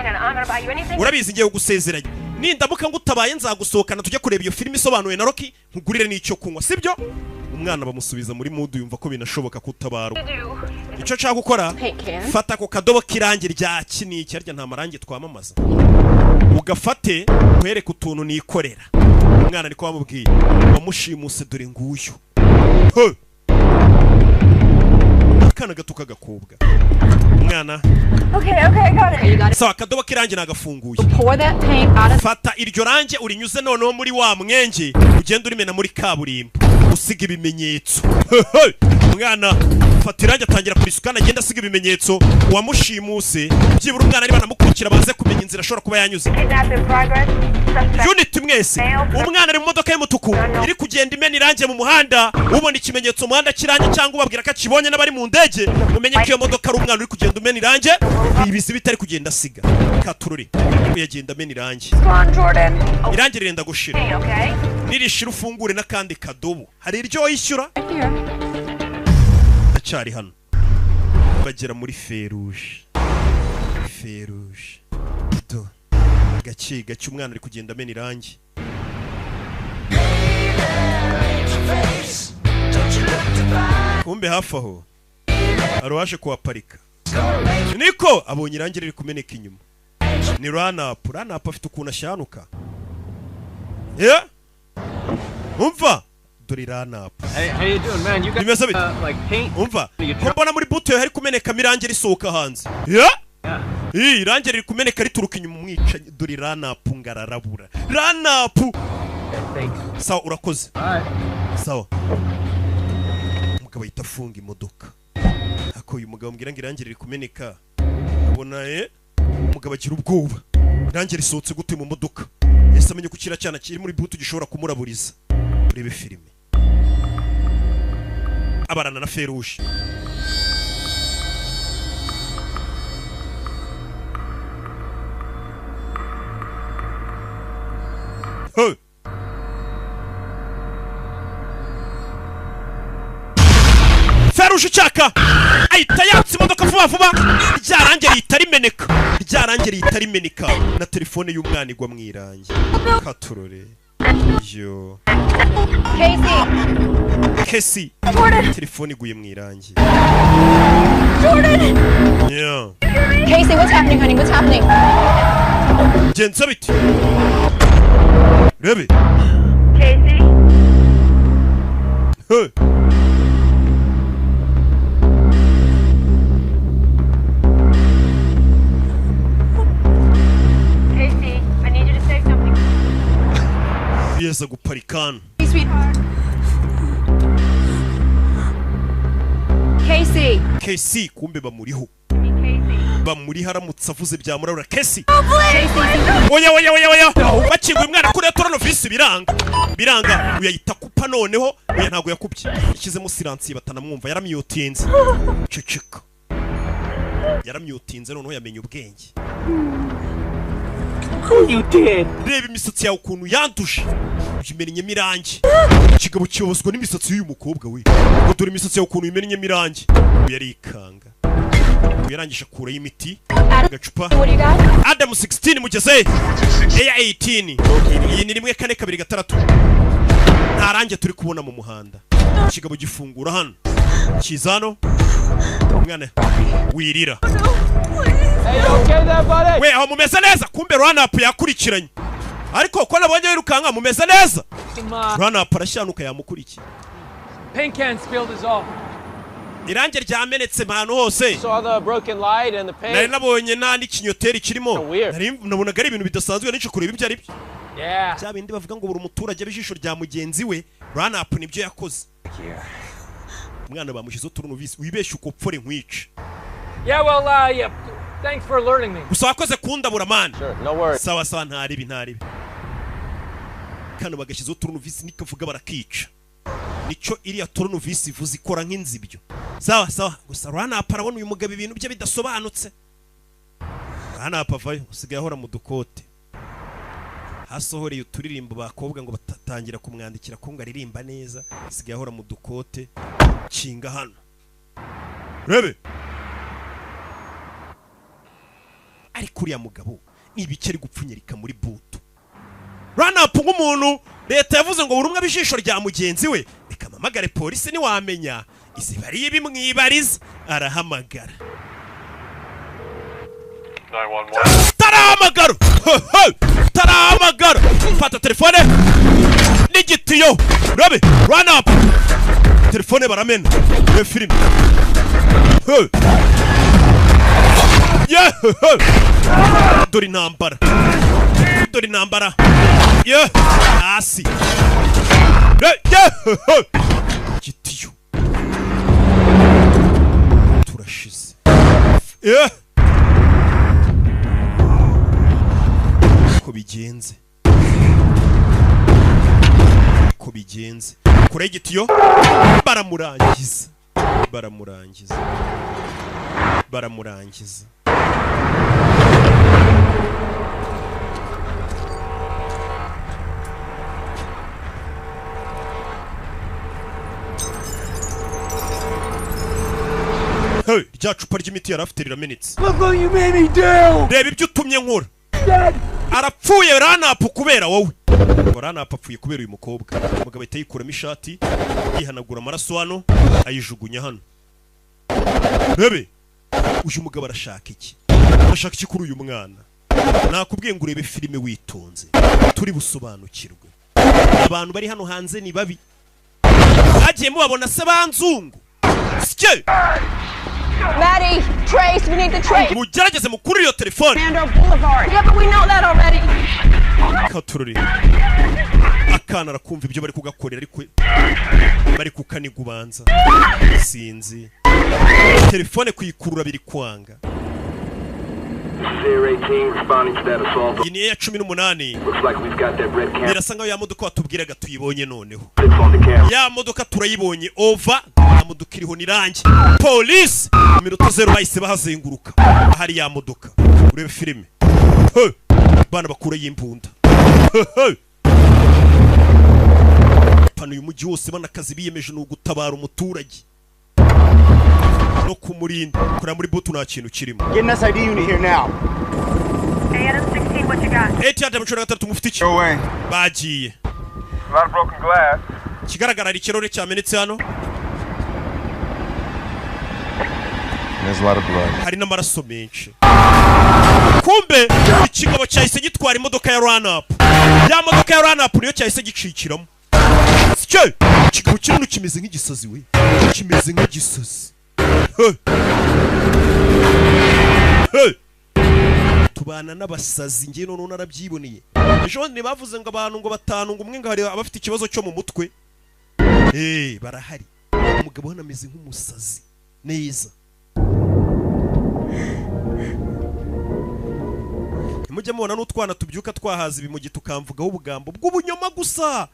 Urabizi ngiye gusezeranya. Nindamuka ngutabaye nzagusohokana tujye kureba iyo filime isobanuye na Rocky nkugurire n'icyo kunywa sibyo? Umwana bamusubiza muri mood yumva ko binashoboka kutabarwa. Icyo nshaka gukora fata ko kadobo kirangi rya kiniki arya nta marangi twamamaza. Ugafate kwereka utuntu nikorera. Umwana ariko wamubwiye wamushimuse dore nguyu. Akana gato kagakobwa. Umwana. Okay, got it. Sawa kadobo kirangi nagafunguye. Pour that paint out of. Fata iryo range urinyuze noneho muri wa mwenge ugenda urimena muri kaburimbo. Usiga ibimenyetso. Umwana fata irangi atangira kurisukana agenda asiga ibimenyetso wamushimuse byibura umwana ari banamukurikira baze kumenya inzira ashobora kuba yanyuze. Unit mwese umwana ari mu modoka y'umutuku iri kugenda imena irangi mu muhanda ubona ikimenyetso mu muhanda kirangi cyangwa ubabwira ko akibonye n'abari mu ndege umenye ko iyo modoka ari umwana uri kugenda umena irangi ibizi bitari kugenda asiga katururi yagenda amena irangi irangi rirenda gushira nirishira ufungure n'akandi kadobo hari iryo yishyura cyari hano bagera muri feruje do gake umwana ari kugenda amena irangi kumbe hafi aho aruwaje kuhaparika niko abonye irangi riri kumeneka inyuma ni ranapu afite ukuntu ashyanuka umva dore ranapu. Hey, how you doing, man? You got like paint? Umva mbona muri buto hari kumeneka mirangi risohoka hanze. Irangi riri kumeneka rituruka inyuma umwica dore ranapu ngararabura. Ranapu. Sawa urakoze. Sawa. Umugabo yitafunga imodoka. Ako uyu mugabo mbwira ngo irangi riri kumeneka. Abona umugabo agira ubwoba. Irangi risohotse gute mu modoka. Ese amenye ko kira cyana kiri muri buto gishobora kumuraburiza. Urebe filime. Abarana na feruje. Feruje cyaka ahita yatse imodoka vuba ryarange ritarimeneka na telefone y'umwana igwa mwirange katurore yo Casey telefone iguye mwirange yeah Casey, what's happening, honey? What's happening? Genza biti Rebe Casey Yeza guparikana. Casey kumbe bamuriho. Bamuri haramutse avuze byamurabura Casey. Oya. Bakinguye umwana kuri Torano visi biranga uyayita kupa noneho oya ntago yakubye. Ikizemo silence batanamwumva yaramyutinze. Ceceka. Yaramyutinze noneho yamenye ubwenge. You did. Reba imisatsi yawe ukuntu yanduje. Uyimenye mirangi. Kigabo cyoboswa n'imisatsi y'uyu mukobwa we. Ngo dore imisatsi yawe ukuntu uyimenye mirangi. Yarikanga. Yarangisha kura y'imiti. Agacupa. Adam 16 mugeze. Aya 18. Iyi ni rimwe 4 2 3. Ntarange turi kubona mu muhanda. Kigabo gifungura hano. Kizano. Umwana wirira. We aho mumeze neza kumbe run-up yakurikiranye ariko ko nabonye wirukanka mumeze neza run-up arashyanuka yamukurikiye Paint can spilled is all irange ryamenetse ahantu hose. Saw the broken light and the paint. Nari nabonye nta n'ikinyoteri kirimo. Nabonaga ari ibintu bidasanzwe n'icyo kureba ibyo ari byo. Yeah. Cya bindi bavuga ngo buri umuturage abijisho rya mugenzi we, run-up nibyo yakoze. Mwana bamushizo turunuvisi wibeshye uko pfore nkwica. Yeah, well, yeah. Thanks for alerting me. Gusa wakoze kundabura man. Sure, no worries. Sawa ntaribi. Kano bagashizo turunuvisi nikavuga barakica. Nico iriya turunuvisi ivuze ikora nk'inzibyo. Sawa. Gusa run-up arabona uyu mugabo ibintu bye bidasobanutse. Run-up avayo usigaye ahora mu dukote. Hasohoreye uturirimbo bakobwa ngo batatangira kumwandikira ko ngo aririmba neza. Usigaye ahora mu dukote. Kinga hano. Rebe. Ari kuriya mugabo nibikeri gupfunyerika muri butu. Run-up nk'umuntu leta yavuze ngo buri umwe abijisho rya mugenzi we. Reka mamagare polisi ni wamenya. Izi bari ibimwibariza arahamagara. 911. Taramagara. Fata telefone. N'igitiyo. Rebe. Run-up. Telefone baramena. Iyo filime. Yeah. Dori intambara. Yeah. Hasi. Yeah. Gitiyo. Turashize. Yeah. Ko bigenze. Kure igitiyo. Baramurangiza. Hey, rya cupa ry'imiti yarafite riramenetse. Look what you made me do! Reba ibyo utumye nkora. Arapfuye run-up kubera wowe. Run-up apfuye kubera uyu mukobwa. Umugabo ahita yikuramo ishati, yihanagura amaraso hano, ayijugunya hano. Rebe, uyu mugabo arashaka iki? Arashaka iki kuri uyu mwana? Nakubwiye ngo urebe filime witonze. Turi busobanukirwe. Abantu bari hano hanze ni babi. Bagiye mubabona se banzungu. Sike! Maddie, Trace, we need the trace. Mugerageze mukuri iyo telefone. Boulevard. Yeah, but we know that already. Katururi. Akana arakumva ibyo bari kugakorera ariko bari kukanigubanza. Sinzi. Telefone kuyikurura biri kwanga. Iyi ni ya 18. Birasa nkaho ya modoka watubwiraga tuyibonye noneho. Ya modoka turayibonye over. Ya modoka iriho nirangi. Police! Minota 0 bahise bahazenguruka. Ahari ya modoka. Urebe filime. Bana bakura y'imbunda. Pano uyu mujyi wose banakazi biyemeje no gutabara umuturage. No kumurinda. Kora muri butu nta kintu kirimo. Get an SID unit here now. Adam 16, what you got? Etiate mucura gatatu mufite iki? Bagiye. A lot of broken glass. Kigaragara ari kirore cyamenetse hano. There's a lot of blood. Hari n'amaraso menshi. Kumbe ikigabo cyahise gitwara imodoka ya run-up. Ya modoka ya run-up niyo cyahise gicikiramo. Sike! Ikigabo kinini kimeze nk'igisazi we. Kimeze nk'igisazi. Tubana n'abasazi ngiye none narabyiboneye. Ejo ne bavuze ngo abantu ngo batanu ngo umwe ngo hari abafite ikibazo cyo mu mutwe. Barahari. Umugabo hano ameze nk'umusazi. Neza. Mujye mubona n'utwana tubyuka twahaza ibimugi tukamvugaho ubugambo bw'ubunyoma gusa.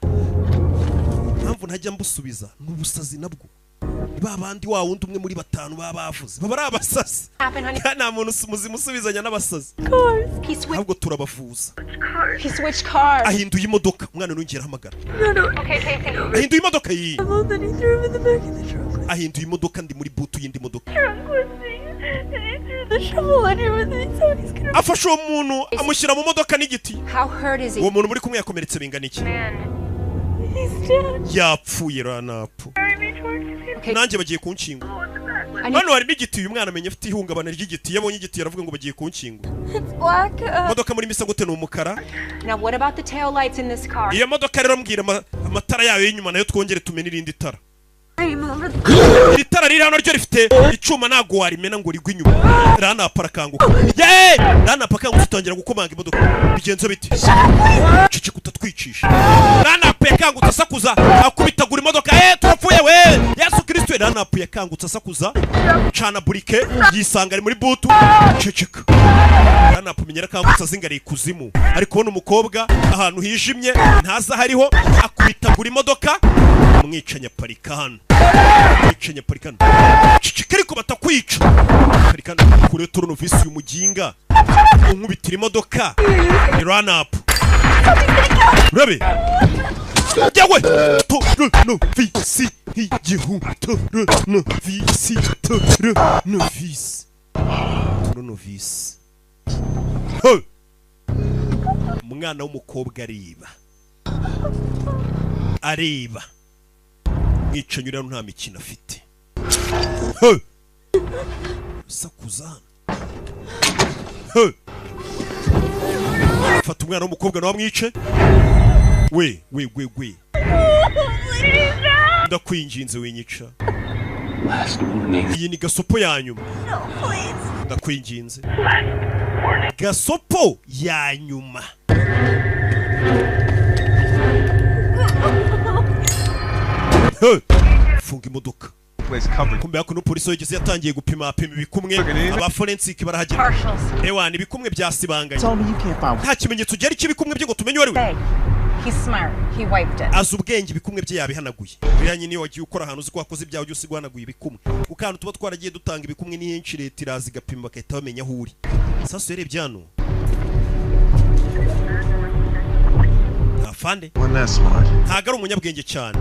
Mpamvu ntajya mbusubiza n'ubusazi nabwo. Babandi wa wundi umwe muri batanu babavuze. Baba ari abasazi. Nta muntu musubizanya n'abasazi. Ahubwo turabavuza. He switched cars. Ahinduye imodoka. Umwana nongera hamagara. Okay, Casey. Ahinduye imodoka yi. Then he threw him in the back of the truck. Ahinduye imodoka ndi muri butu yindi modoka. The shovel in here with me, so he's gonna. Afashe uwo muntu amushyira mu modoka n'igiti. How hurt is he? Uwo muntu muri kumwe yakomeretse bingana iki? He's dead. Yapfuye run-up. Nanjye bagiye kunshinga. Hano harimo igiti uyu mwana amenye afite ihungabana ry'igiti. Yabonye igiti yaravuga ngo bagiye kunshinga. It's black. Modoka muri misa gute n'umukara. Now what about the tail lights in this car? Iyo modoka rero mbwira amatara yayo y'inyuma nayo twongere tumene irindi tara. iri tara riri hano ryo rifite icuma ntago warimena ngo rigwe inyuma. Ranapa arakanguka. Yeee! Ranapa akangutse utangira gukomanga imodoka. Bigenze biti. Cece kutatwicisha. Ranapa yakangutse asakuza akubitagura imodoka. Turapfuye we! Yesu Kristo. Ranapa yakangutse asakuza cana burike yisanga ari muri butu. Ceceka. Ranapa menyera akangutse azingariye kuzimu. Ari kubona umukobwa ahantu hijimye ntaza hariho akubitagura imodoka. Umwicanya parika hano. Umwicanya parika hano. Ceceka ariko batakwica. Parika hano kure turunovisi y'umuginga. Unkubitira imodoka. Ni Ranapa. Urabe? Yawe! Turunovisi y'igihu. Turunovisi. Turunovisi. Turunovisi. Umwana w'umukobwa areba. Areba. Mwicanyi uriya nta mikino afite. Sakuzana. Fata umwana w'umukobwa nawe amwice. We. Ndakwinginze winyica. Iyi ni gasopo ya nyuma. Ndakwinginze. Gasopo ya nyuma. Funga imodoka. Kumbe yako n'polisi wigeze yatangiye gupima ibikumwe aba forensic barahagera. Ewana ibikumwe byasibanganye. Nta kimenyetso cyari cy'ibikumwe byo ngo tumenye wari we. He's smart. He wiped it. Azubwenge ibikumwe bye yabihanaguye. Biranye niyo wagiye ukora ahantu uzi ko wakoze ibyawe byose guhanaguye ibikumwe. Ukantu tuba twaragiye dutanga ibikumwe n'inshi leta irazi gapima bakahita bamenya aho uri. Sasa yarebye hano. Afande. Ntago ari umunyabwenge cyane.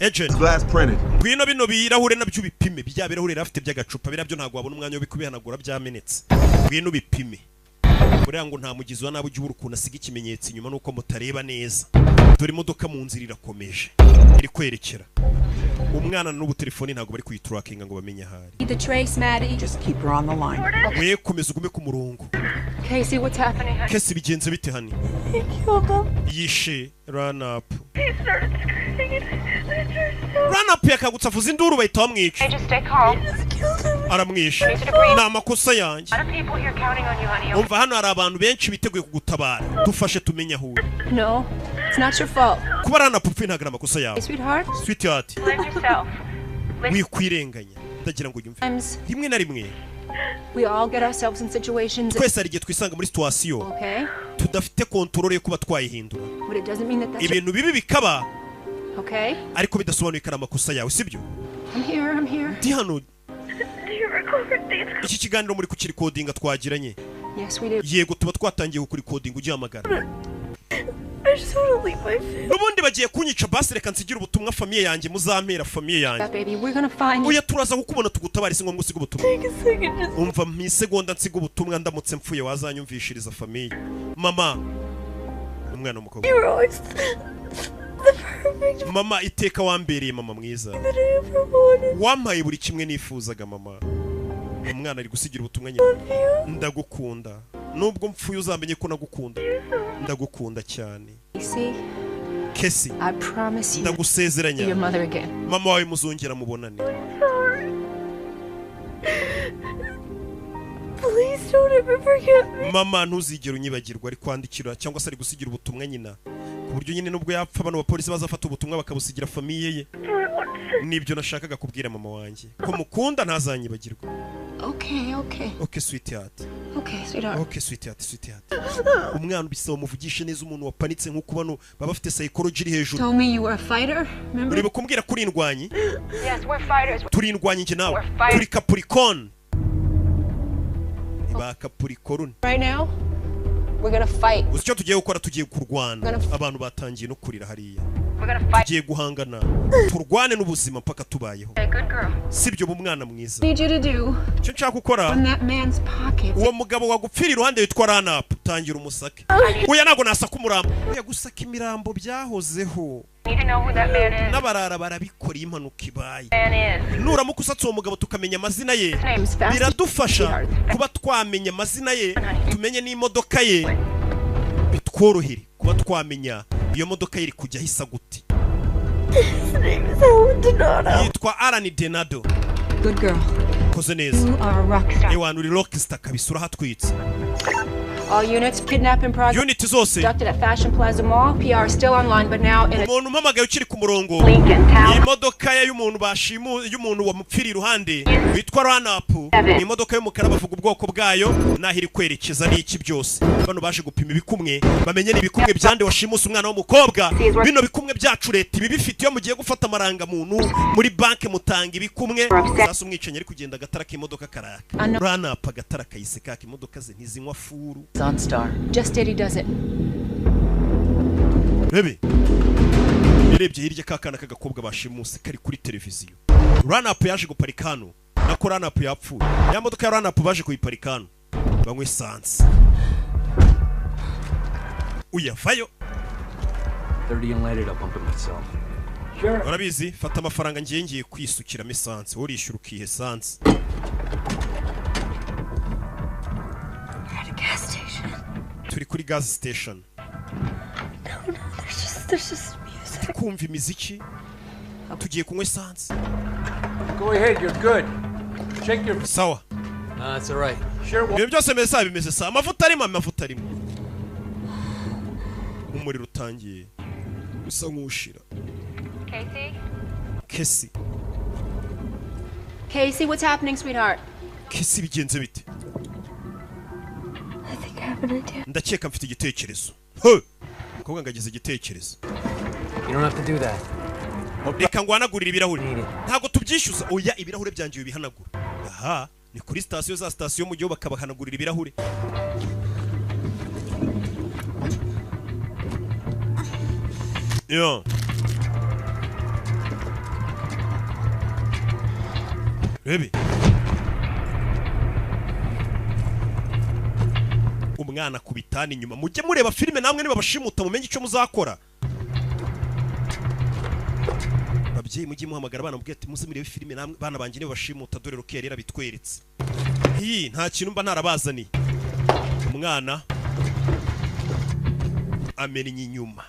Agent. Glass printed. Ngwino bino birahure nabyo bipime. Bijya birahure rafite by'agacupa birabyo ntago wabona umwanya wo bikubihanagura byamenetse. Ngwino bipime. Buriya ngo nta mugizi wa nabi ujye urukuntu asiga ikimenyetso inyuma nuko mutareba neza. Dore imodoka mu nzira irakomeje. Iri kwerekera. Umwana n'ubu telefone ntago bari kuyitrackinga ngo bamenye ahari. The trace, Maddie. Just keep her on the line. We komeza ugume ku murongo. Casey, what's happening? Casey bigenze bite hani? Yishe Ranapa. Ranapa yakagutse avuza induru bahita bamwica. Just stay calm. Aramwisha. Ni amakosa yanjye. Umva hano hari abantu benshi biteguye kugutabara. Dufashe tumenye aho uri. No, it's not your fault. Kuba Ranapa upfuye ntago ari amakosa yawe. Sweetheart. Wikwirenganya. Ndagira ngo unyumve. Rimwe na rimwe. We all get ourselves in situations. Twese ari gihe twisanga muri situation. Okay. Tudafite control yo kuba twayihindura. But it doesn't mean that ibintu bibi bikaba. Okay. Ariko bidasobanuye ko ari amakosa yawe, sibyo? I'm here. Ndi hano. Iki kiganiro muri kukiri codinga twagiranye. Yes, we did. Yego tuba twatangiye kuri coding ugihamagara. I just want to leave my family. Nubundi bagiye kunyica basi reka nsigira ubutumwa famille yanjye muzampera famille yanjye. Baby, we're going to find you. Uya turaza kukubona tugutabara isi ngombwa usiga ubutumwa. Umva mpisegonda nsiga ubutumwa ndamutse mfuye wazanyumvishiriza famille. Mama. Umwana w'umukobwa. Mama iteka wambereye mama mwiza. Wampaye buri kimwe nifuzaga mama. Umwana ari gusigira ubutumwa nyine. Ndagukunda. Nubwo mpfuye uzamenye ko nagukunda. Ndagukunda cyane. Casey. I promise you. Ndagusezeranya. Your mother again. Mama wawe muzongera mubonane. Please don't ever forget me. Mama ntuzigera unyibagirwa ari kwandikira cyangwa se ari gusigira ubutumwa nyina. Ku buryo nyine nubwo yapfa abantu bapolisi bazafata ubutumwa bakabusigira famille ye. Nibyo nashakaga kubwira mama wanjye. Ko mukunda ntazanyibagirwa. Okay, sweetheart. Okay, sweetheart. Umwana ubisaba muvugishe neza umuntu wapanitse nkuko bano baba bafite psychology iri hejuru. Told me you were a fighter, remember? Urebe kumbwira kuri indwanyi? Yes, we're fighters. Turi indwanyi nje nawe. Turi Capricorn. Ba Capricorn. Right now, we're gonna fight. Uzi tugiye gukora tugiye kurwana. Abantu batangiye no kurira hariya. Tugiye guhangana. Turwane n'ubuzima mpaka tubayeho. Sibyo bumwana mwiza. Need you to do. Cyo nshaka gukora. In that man's pocket. Uwo mugabo wagupfira iruhande yitwa Ranapa. Tangira umusake. Uya nago nasaka umurambo. Uya gusaka imirambo byahozeho. N'abarara barabikora impanuka ibaye. Nuramuka usatse uwo mugabo tukamenya amazina ye. Biradufasha kuba twamenya amazina ye. Tumenye n'imodoka ye. Bitworohere kuba twamenya iyo modoka iri kujya hisa gute. His name is Alan Donato. Yitwa Alan Donato. Good girl. Koze neza. You are a rockstar. Ewana uri rockstar kabisa urahatwitse. All units, kidnap in progress. Unit zose. Conducted at Fashion Plaza Mall. PR is still online, but now in a... Umuntu mpamagaye ukiri ku murongo. Imodoka ya y'umuntu bashimu y'umuntu wamupfiri iruhande witwa Ranapu. Imodoka y'umukara bavuga ubwoko bwayo nahiri kwerekeza n'iki byose. Bano baje gupima ibikumwe bamenye n'ibikumwe byande washimusa umwana w'umukobwa. Bino bikumwe byacu leta ibi bifite iyo mugiye gufata amaranga muntu muri banke mutanga ibikumwe. Sasa umwicenye ari kugenda agatara k'imodoka karaka. Ranapu agatara kayiseka k'imodoka ze ntizinywa furu. Star. Just Diddy does it. Bebe. Yarebye hirya kakana kagakobwa bashimuse kari kuri televiziyo. Ranapu yaje guparika hano. Nako Ranapu yapfuye. Ya modoka ya Ranapu baje kuyiparika hano. Banywe essence. Uyavayo. 30 and later I'll pump it myself. Sure. Urabizi fata amafaranga ngiye kwisukira essence. Urishyura ukihe essence. Turi kuri gas station. There's just music. Kumva imiziki. Tugiye kunywa essence. Go ahead, you're good. Check your... Sawa. That's all right. Sure. Ibyo byose meza bimeze sa. Amavuta arimo. Umuriro utangiye. Usa nk'ushira. Casey. Casey, what's happening, sweetheart? Casey bigenze bite? I think I have an idea. Ndakeka mfite igitekerezo. Ho! Kobwa ngagize igitekerezo. You don't have to do that. Reka ngwanagurira ibirahuri. Ntago tubyishyuza. Oya ibirahure byanje bihanagura. Aha, ni kuri station za station mu gihe bakabahanagurira ibirahure. Yo. Baby. Umwana kubitana inyuma mujye mureba filime namwe niba bashimuta mumenye icyo muzakora. Babyeyi mujye muhamagara abana mubwira ati muze murebe filime namwe bana banje niba bashimuta dore rukeri yarabitweretse. Hi nta kintu mba narabazani. Umwana amenya inyuma.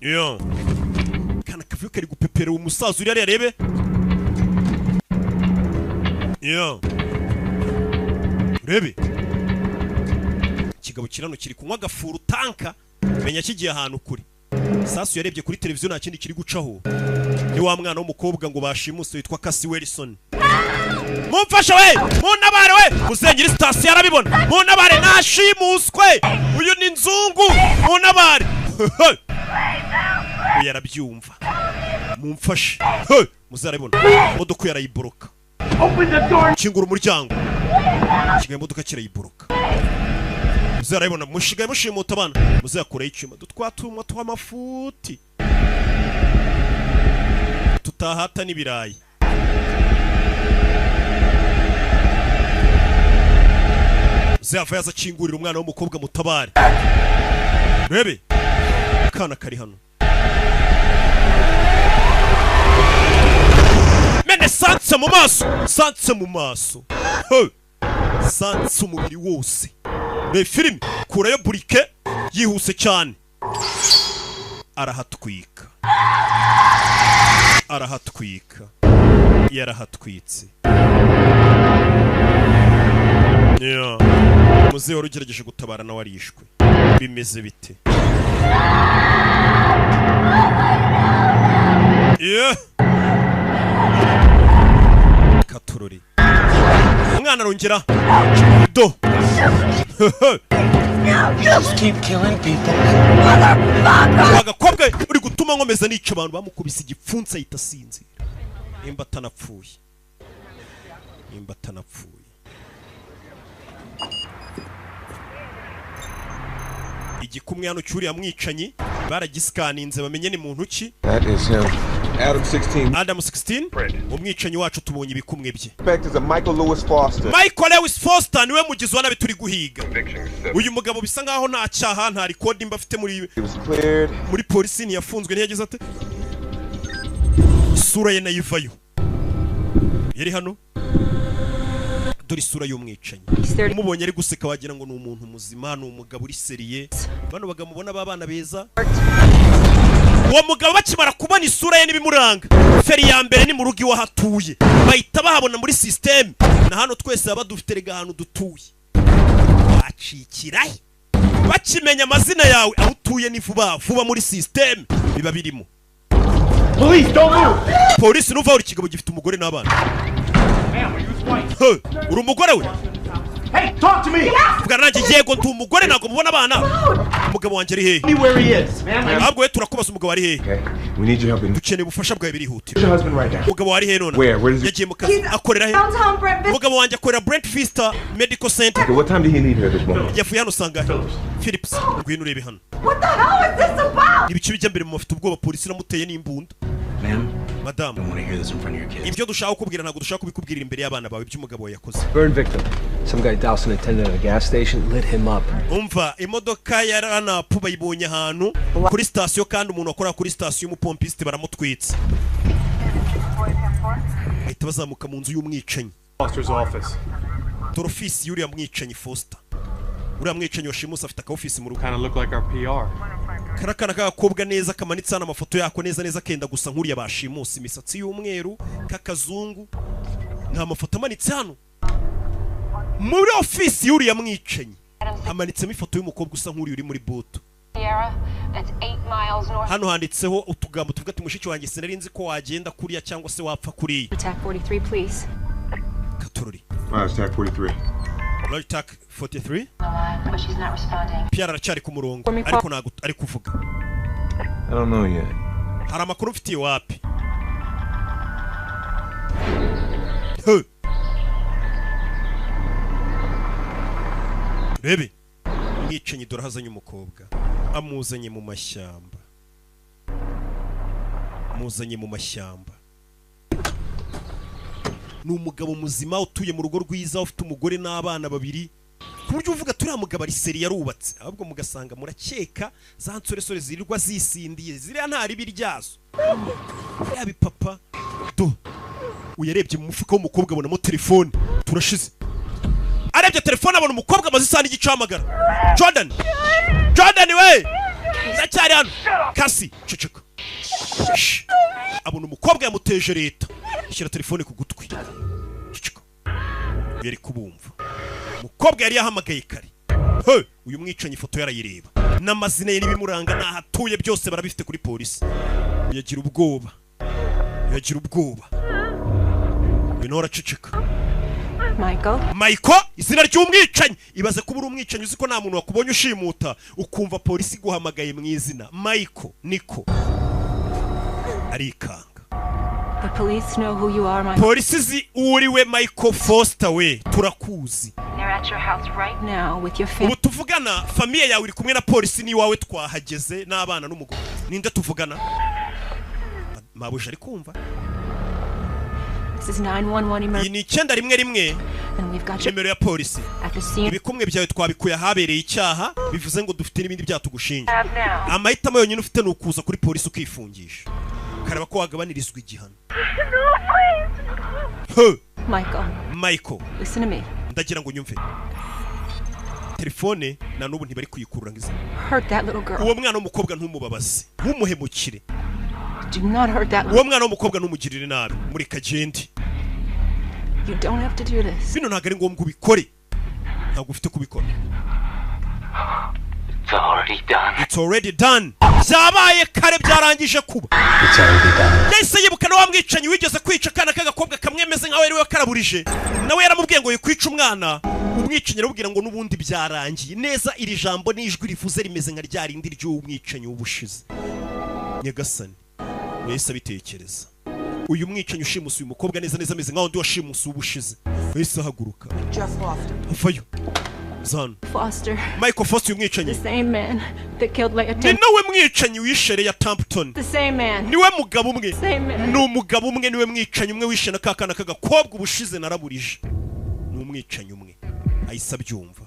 Yo. Kana kavuye kari gupepera umusaza uri arebe. Yo. Rebe. Kigabo kirano kiri kunywa gafuru tanka. Menya kigiye ahantu kuri. Sasu yarebye kuri televiziyo nta kindi kiri gucaho. Ni wa mwana w'umukobwa ngo bashimuse witwa Cassie Wilson. Mumfasha we! Munabare we! Musenyiri station yarabibona. Munabare nashimuswe. Uyu ni nzungu. Munabare. Yarabyumva. Mumfashe. Muzarabibona. Modoka yarayiboroka. Open the door. Kingura umuryango. Kigaye modoka kirayiboroka. Muzarabibona mushigaye mushimuta abana. Muzakora icyuma dutwatumwa tw'amafuti. Tutahata n'ibirayi. Zava yaza kingurira umwana w'umukobwa mutabare. Rebe. Kana kari hano. Mene sanse mu maso. Sanse mu maso. Sanse umubiri wose. Re filime kurayo burike yihuse cyane. Arahatwika. Arahatwika. Yarahatwitse. Yeah. Muzehe wari ugerageje gutabara nawe arishwe. Bimeze bite? Yeah. Katurori. Umwana arongera. Do. Just keep killing people. Motherfucker. Agakobwa uri gutuma nkomeza nica abantu bamukubise igipfunsa itasinzira. Imba atanapfuye. Imba atanapfuye. Igikumwe hano cyuri yamwicanyi baragisikaninze bamenye ni muntu ki. That is him. Adam 16 umwicanyi wacu tubonye ibikumwe bye. Suspect is a Michael Lewis Foster. Michael Lewis Foster niwe mugizi wanabe turi guhiga. Uyu mugabo bisa ngaho nta cyaha nta record imba afite muri polisi ni yafunzwe ntiyageze ate. Sura ye nayivayo. Yari hano. dore isura y'umwicanyi umubonye ari guseka wagira ngo ni umuntu muzima ni umugabo uri seriye bano bagamubona babana beza uwo mugabo bakimara kubona isura ye n'ibimuranga feri ya mbere ni mu rugo iwe hatuye bahita bahabona muri system na hano twese baba dufite rega ahantu dutuye bacikirahe bakimenya amazina yawe aho utuye ni vuba muri system biba birimo Police, don't move! Polisi nuva uri kigabo gifite umugore n'abana. Uri umugore we? Hey, talk to me! Vuga nanjye yego ntu umugore nago mubona abana. Umugabo wanje ari he? Where he is, man. Ahubwo we turakubaza umugabo ari he? Okay, we need your help. Dukeneye ubufasha bwawe birihutira. Your husband right now. Umugabo ari he none? Where is he? Yagiye mu kazi akorera he? Umugabo wanje akorera Brent Vista Medical Center. Okay, what time did he leave here this morning? Yavuye hano sanga Philips ngwino urebe hano. What the hell is this about? Ibice bijya mbere mu bafite ubwoba polisi namuteye n'imbunda. Madam, don't want to hear this in front of your kids. Ibyo dushaka kubwira ntago dushaka kubikubwira imbere y'abana bawe by'umugabo yakoze. Burn victim. Some guy doused an attendant at a gas station, lit him up. Umva imodoka yarana puba ibonye ahantu kuri station kandi umuntu akora kuri station umupompiste baramutwitse. Ahita bazamuka mu nzu y'umwicanyi. Foster's office. Office yuri yamwicanyi Foster. Uriya mwicanyi washimusa afite aka office mu rugo. Kind of look like our PR. Karakana kagakobwa neza kamanitse hano amafoto yako neza kenda gusa nkuriya bashimusa imisatsi y'umweru kakazungu nta mafoto amanitse hano muri office yuri yamwicanyi hamanitsemo ifoto y'umukobwa usa nk'uri uri muri boto hano handitseho utugambo tuvuga ati mushiki wanjye sinarinzi ko wagenda kuriya cyangwa se wapfa kuriya Attack 43 please. Katururi Attack 43. Attack 43 But she's not responding. Pierre aracyari ku murongo ariko ntago ari kuvuga I don't know yet. hari amakuru mfitiye wapi Bebe mwicanyi dore hazanye umukobwa amuzanye mu mashyamba ni umugabo muzima utuye mu rugo rwiza ufite umugore n'abana babiri kuburyo uvuga turiya mugabo ari seri yarubatse ahubwo mugasanga murakeka za nsoresore zirirwa zisindiye ziriya nta ribi ryazo yabi papa do uyarebye mu mufuka w'umukobwa abonamo telefone turashize arebye telefone abona umukobwa amaze isaha n'igicamagara Jordan we ndacyari hano kasi ceceka abona umukobwa yamuteje leta ishyira telefone ku gutwi ceceka yari kubumva umukobwa yari yahamagaye kare uyu mwicanyi ifoto yarayireba n'amazina ye n'ibimuranga n'ahatuye byose barabifite kuri polisi yagira ubwoba binora ceceka Michael izina ry'umwicanyi ibaze kuba uri umwicanyi uzi ko nta muntu wakubonye ushimuta ukumva polisi guhamagaye mu izina Michael Nico arikanga The police know who you are, my polisi zi uriwe Michael Foster we turakuzi. They're at your house right now with your family. Ubu tuvugana famille yawe iri kumwe na polisi ni wawe twahageze n'abana n'umugore. Ninde tuvugana? Mabuje ari kumva. This is 911 emergency. Ni 911 and we've got numero ya polisi. Ibikumwe byawe twabikuye habereye icyaha bivuze ngo dufite n'ibindi byatugushinja. Amahitamo yonyine ufite no kuza kuri polisi ukifungisha. Karaba ko wagabanirizwa igihano. Michael listen to me. Ndagira ngo nyumve. Telefone na nubu ntibari kuyikurura ngize. Hurt that little girl. Uwo mwana w'umukobwa ntumubabaze. Ntumuhemukire. Do not hurt that. Uwo mwana w'umukobwa ntumugirire nabi. Muri kagende. You don't have to do this. Bino ntago ari ngombwa ubikore. Ntago ufite kubikora. It's already done. Zabaye kare byarangije kuba. It's already done. Yese yibuka no wamwicanyi wigeze kwica kana kagakobwa kamwemeze nkawe ari we karaburije. Nawe yaramubwiye ngo yikwica umwana. Umwicanyi arabubwira ngo nubundi byarangiye. Neza iri jambo n'ijwi rivuze rimeze nka ryarindi ry'umwicanyi w'ubushize. Nyagasani. Wese abitekereza. Uyu mwicanyi ushimusa uyu mukobwa neza neza ameze nkaho ndi washimusa ubushize. Wese haguruka. Afayo. Zan. Foster. Michael Foster umwicanyi. The same man that killed Leah. Ni nawe mwicanyi wishere ya Tampton. The same man. Niwe mugabo umwe. Same man. Ni umugabo umwe niwe mwicanyi umwe wishe na kakana kagakobwa ubushize naraburije. Ni umwicanyi umwe. Ahisa byumva.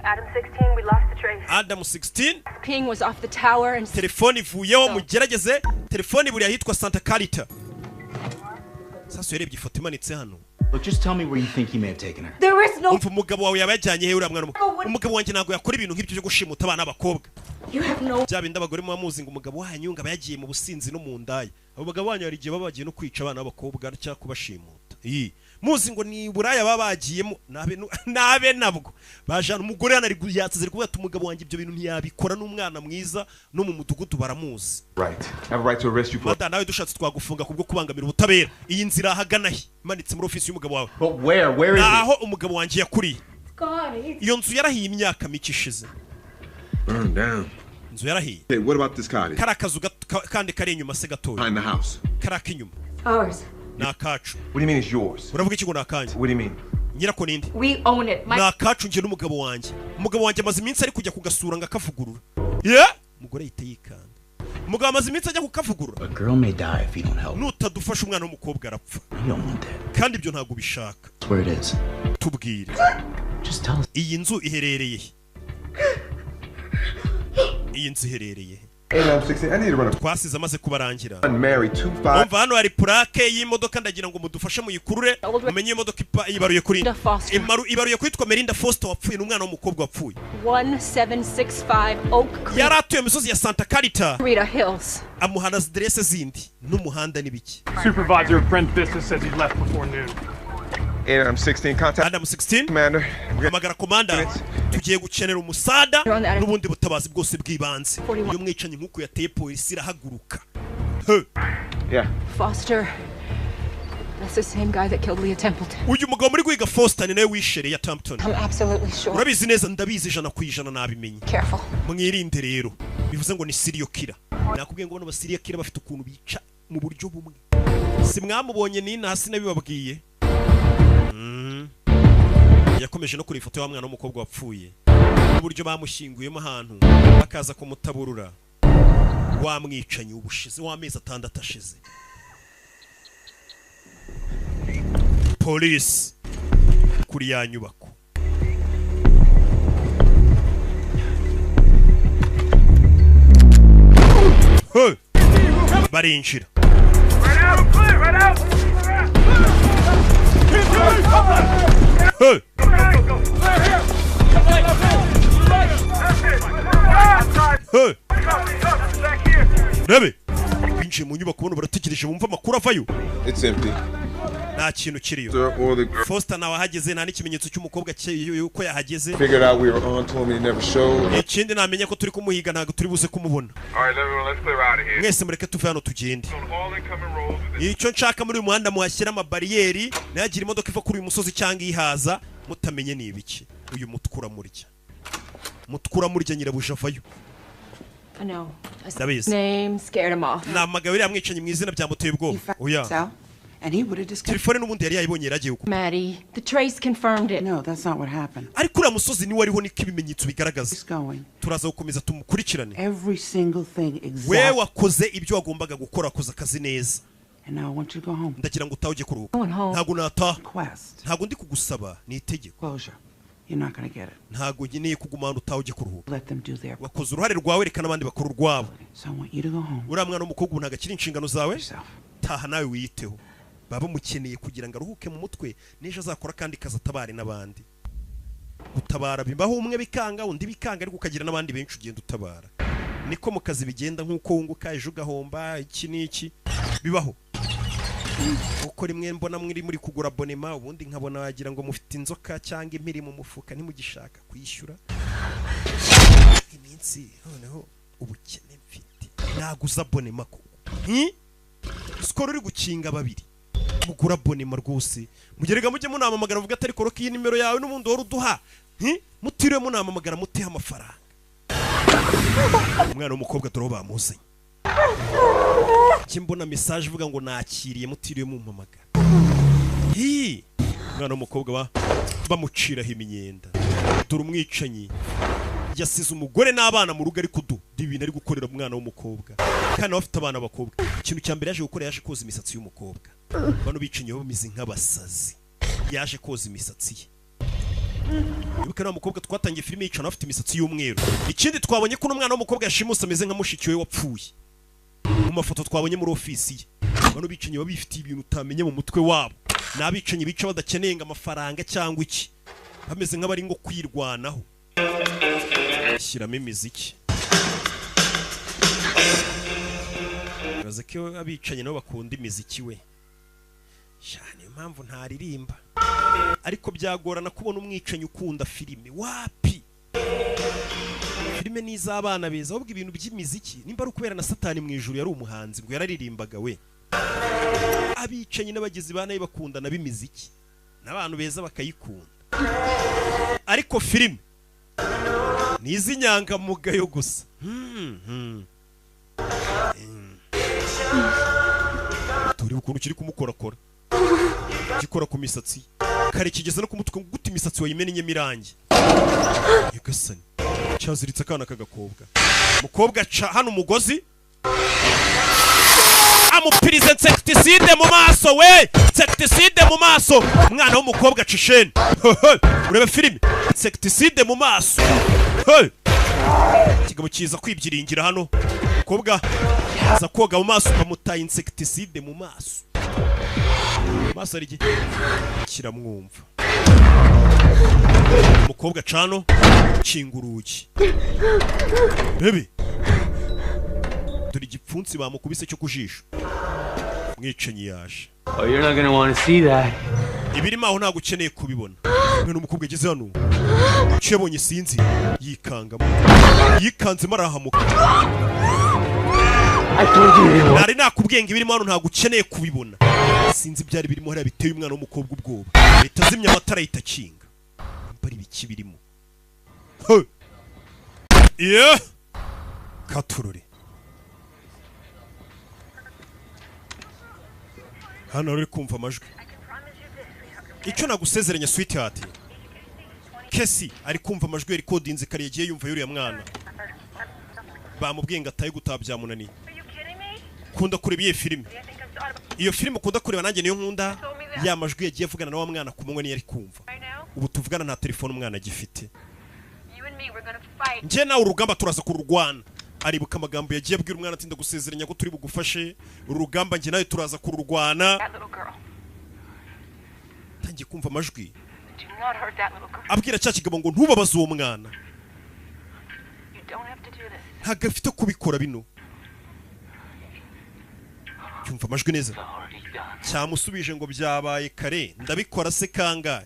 Adam 16, we lost the trace. Adam 16. Ping was off the tower and telefone ivuyeho mugerageze telefone buri ahitwa Santa Carita. Sasa yarebye ifoto imanitse hano. Look, just tell me where you think he may have taken her. There is no. Umugabo wawe yabajyanye he uriya mwana? Umugabo wanjye ntago yakora ibintu nk'ibyo byo gushimuta abana b'abakobwa. You have no. Byabindi abagore mu bamuzi ngo umugabo wanyu ngo abayagiye mu businzi no mu ndaya. Abo bagabo wanyu barigiye babagiye no kwica abana b'abakobwa cyangwa kubashimuta. Muzi ngo ni buraya babagiyemo nabe nabwo bajana umugore yanari yatse ziri kuvuga umugabo wanjye ibyo bintu ntiyabikora n'umwana mwiza no mu mudugudu baramuzi. Right. I have a right to arrest you for. Mata nawe dushatse twagufunga kubwo kubangamira ubutabera. Iyi nzira hagana he manitse muri office y'umugabo wawe. But where is it? Aho umugabo wanjye yakuriye. Iyo nzu yarahiye imyaka mike ishize. Burn down. Nzu yarahiye. Hey, what about this cottage? Karakazu kandi kari inyuma se gatoya. Behind the house. Karaka inyuma. Ours. Nakacu. What do you mean it's yours? Uravuga iki ngo nakanje? What do you mean? Nyirako ninde? We own it. Nakacu nje n'umugabo wanjye. Umugabo wanjye amaze iminsi ari kujya kugasura ngakavugurura. Yeah? Umugore yite yikanga. Umugabo amaze iminsi ajya kukavugurura. A girl may die if you don't help. Nutadufasha umwana w'umukobwa arapfa. You don't want that. Kandi ibyo ntago bishaka. That's where it is. Tubwire. Just tell us. Iyi nzu iherereye. Iyi nzu iherereye. Hey, I'm 16. I need to run a. Twasize amaze kubarangira. Unmarried 25. Umva hano hari plaque y'imodoka ndagira ngo mudufashe muyikurure. Umenye imodoka ibaruye kuri. Ibaruye kwitwa Melinda Foster wapfuye n'umwana w'umukobwa wapfuye. 1765 Oak Creek. Yaratuye misozi ya Santa Carita. Rita Hills. Amuhana adresse zindi n'umuhanda n'ibiki. Supervisor of Brent's business says he left before noon. Adam 16 contact. Adam 16. Commander. Hamagara komanda. Tugiye gukenera umusada n'ubundi butabazi bwose bw'ibanze. Iyo mwicanye nkuko yateye polisi irahaguruka. Yeah. Foster. That's the same guy that killed Leah Templeton. Uyu mugabo muri kwiga Foster ni nawe wishere ya Templeton. I'm absolutely sure. Urabizi neza ndabizi 100% nabimenye. Careful. Mwirinde rero. Bivuze ngo ni serial killer. Nakubwiye ngo bano serial killer bafite ukuntu bica mu buryo bumwe. Si mwamubonye ni nasi nabibabwiye. Yakomeje no kuri ifoto y'umwana w'umukobwa wapfuye. Uburyo bamushyinguyemo ahantu bakaza kumutaburura. Wamwicanye ubushize w'amezi 6 ashize. Police kuri ya nyubako. Barinjira. Rebe binjiye mu nyubako ubona barategereje bumva amakuru avayo. It's empty. Nta kintu kiriyo. Foster nawe ahageze nta n'ikimenyetso cy'umukobwa yuko yahageze. Figured out we were on to him and he never showed. Ikindi namenye ko turi kumuhiga ntago turi buze kumubona. Alright, everyone, let's clear out of here. Mwese mureke tuve hano tugende. Icyo nshaka muri uyu muhanda muhashyira amabariyeri nayagira imodoka iva kuri uyu musozi cyangwa ihaza mutamenye ni ibiki. Uyu mutkura murya. Mutkura murya nyirabuja avayo. I know. His name scared him off. Namagabiri amwicanye mu izina bya muteye ubwoba. Oya. And he would have discovered. Telefone n'ubundi yari yayibonye yaragiye uko. Maddie, the trace confirmed it. No, that's not what happened. Ariko uriya musozi ni wariho niko ibimenyetso bigaragaza. He's going. Turaza gukomeza tumukurikirane. Every single thing exactly. We wakoze ibyo wagombaga gukora akoze akazi neza. And now I want you to go home. Ndagira ngo utaje kuruhuka. Ntago nataha. Quest. Ntago ndi kugusaba ni itegeko. Closure. You're not going to get it. Ntago ngiye kugumana utaje kuruhuka. Let them do their. Wakoze uruhare rwawe reka nabandi bakora urwabo. So I want you to go home. Uriya mwana w'umukobwa ntago akiri inshingano zawe. Taha nawe wiyiteho. Baba mukeneye kugira ngo aruhuke mu mutwe neje azakora kandi kazatabare nabandi. Utabara bibaho umwe bikanga undi bikanga ariko ukagira nabandi benshi ugenda utabara. Niko mu kazi bigenda nkuko wunguka ejo gahomba iki niki bibaho. Uko rimwe mbona muri kugura abonema ubundi nkabona wagira ngo mufite inzoka cyangwa impiri mu mufuka ntimugishaka kwishyura. Iminsi noneho ubukene mfite. Naguza abonema ko. Skoro uri gukinga babiri. Mugura abonema rwose. Mugerega mujye munamamagara vuga atari koroka iyi nimero yawe n'ubundi wari uduha. Mutiriwe munamamagara muteha amafaranga. Umwana w'umukobwa dore bamuzanye. Kimbona message ivuga ngo nakiriye mutiriwe mumpamagara. Umwana w'umukobwa bamuciraho imyenda. Dore umwicanyi yasize umugore n'abana mu rugo ariko ibintu ari gukorera umwana w'umukobwa. Kandi bafite abana b'abakobwa. Ikintu cya mbere yaje gukora yaje koza imisatsi y'umukobwa. Bano bicinye bamize nk'abasazi. Yaje koza imisatsi ye. Ibuka na mukobwa twatangiye filime yicana afite imisatsi y'umweru. Ikindi twabonye ko n'umwana w'umukobwa yashimuse ameze nka mushiki we wapfuye. Mu mafoto twabonye muri ofisi ye. bano bicanyi baba bifitiye ibintu utamenye mu mutwe wabo. Nabicanyi bica badakeneye amafaranga cyangwa iki. Bameze nk'abari ngo kwirwanaho. Shyiramo imiziki. Baze ko abicanyi nabo bakunda imiziki we. Shani impamvu ntaririmba. Ariko byagorana kubona umwicanyi ukunda filime. Wapi? Filime ni iz'abana beza ahubwo ibintu by'imiziki nimba ari ukubera na Satani mu ijuru yari umuhanzi ngo yararirimbaga we. Abicanyi n'abagizi ba nabi bakundana b'imiziki n'abantu beza bakayikunda. Ariko filime ni iz'inyangamugayo gusa. Turi ukuntu kiri kumukorakora gikora ku misatsi kare kigeze no kumutwe guta imisatsi wayimenye mirangi. Yagasani cyaziritse akana kagakobwa. Mukobwa ca hano umugozi amupirize insecticide mu maso we. Insecticide mu maso. Umwana w'umukobwa cisheni. Urebe filime insecticide mu maso. Kigabo kiza kwibyiringira hano. Mukobwa aza koga mu maso bamutaye insecticide mu maso. Maso ari kiramwumva. Mukobwa cano kinguruki. Bebe dore igipfunsi bamukubise cyo kujisha. Mwicanyi yaje. Oh, you're not gonna want to see that. Ibirimo aho ntago ukeneye kubibona. None umukobwa ageze hano cyebonye sinzi yikangamo. Yikanze marahamuka. Nari nakubwenga ibirimo hano ntago ukeneye kubibona. Sinzi byari birimo hari biteye umwana w'umukobwa ubwoba. Leta zimya amatara itakinga. Bari biki birimo. Yeah. Katurure. Hano uri kumva amajwi. Icyo nagusezeranya sweetheart. Kesi ari kumva amajwi recordinze kare yagiye yumva yuriya mwana. Bamubwenga ataye gutabyamunani. Kunda kureba iyo filime. Iyo filime ukunda kureba nanjye niyo nkunda. Ya majwi yagiye avugana na wa mwana kumwe ni yari kumva. Ubu tuvugana nta telefone umwana agifite. Nje nawe urugamba turaza kururwana. Aribuka amagambo yagiye abwira umwana ati ndagusezeranya ko turi bugufashe. Urugamba nje nawe turaza kururwana. Tangiye kumva amajwi. Abwira cya kigabo ngo ntubabaze uwo mwana. Ntago afite kubikora bino. Cyumva amajwi neza. Cyamusubije ngo byabaye kare ndabikora se kangahe.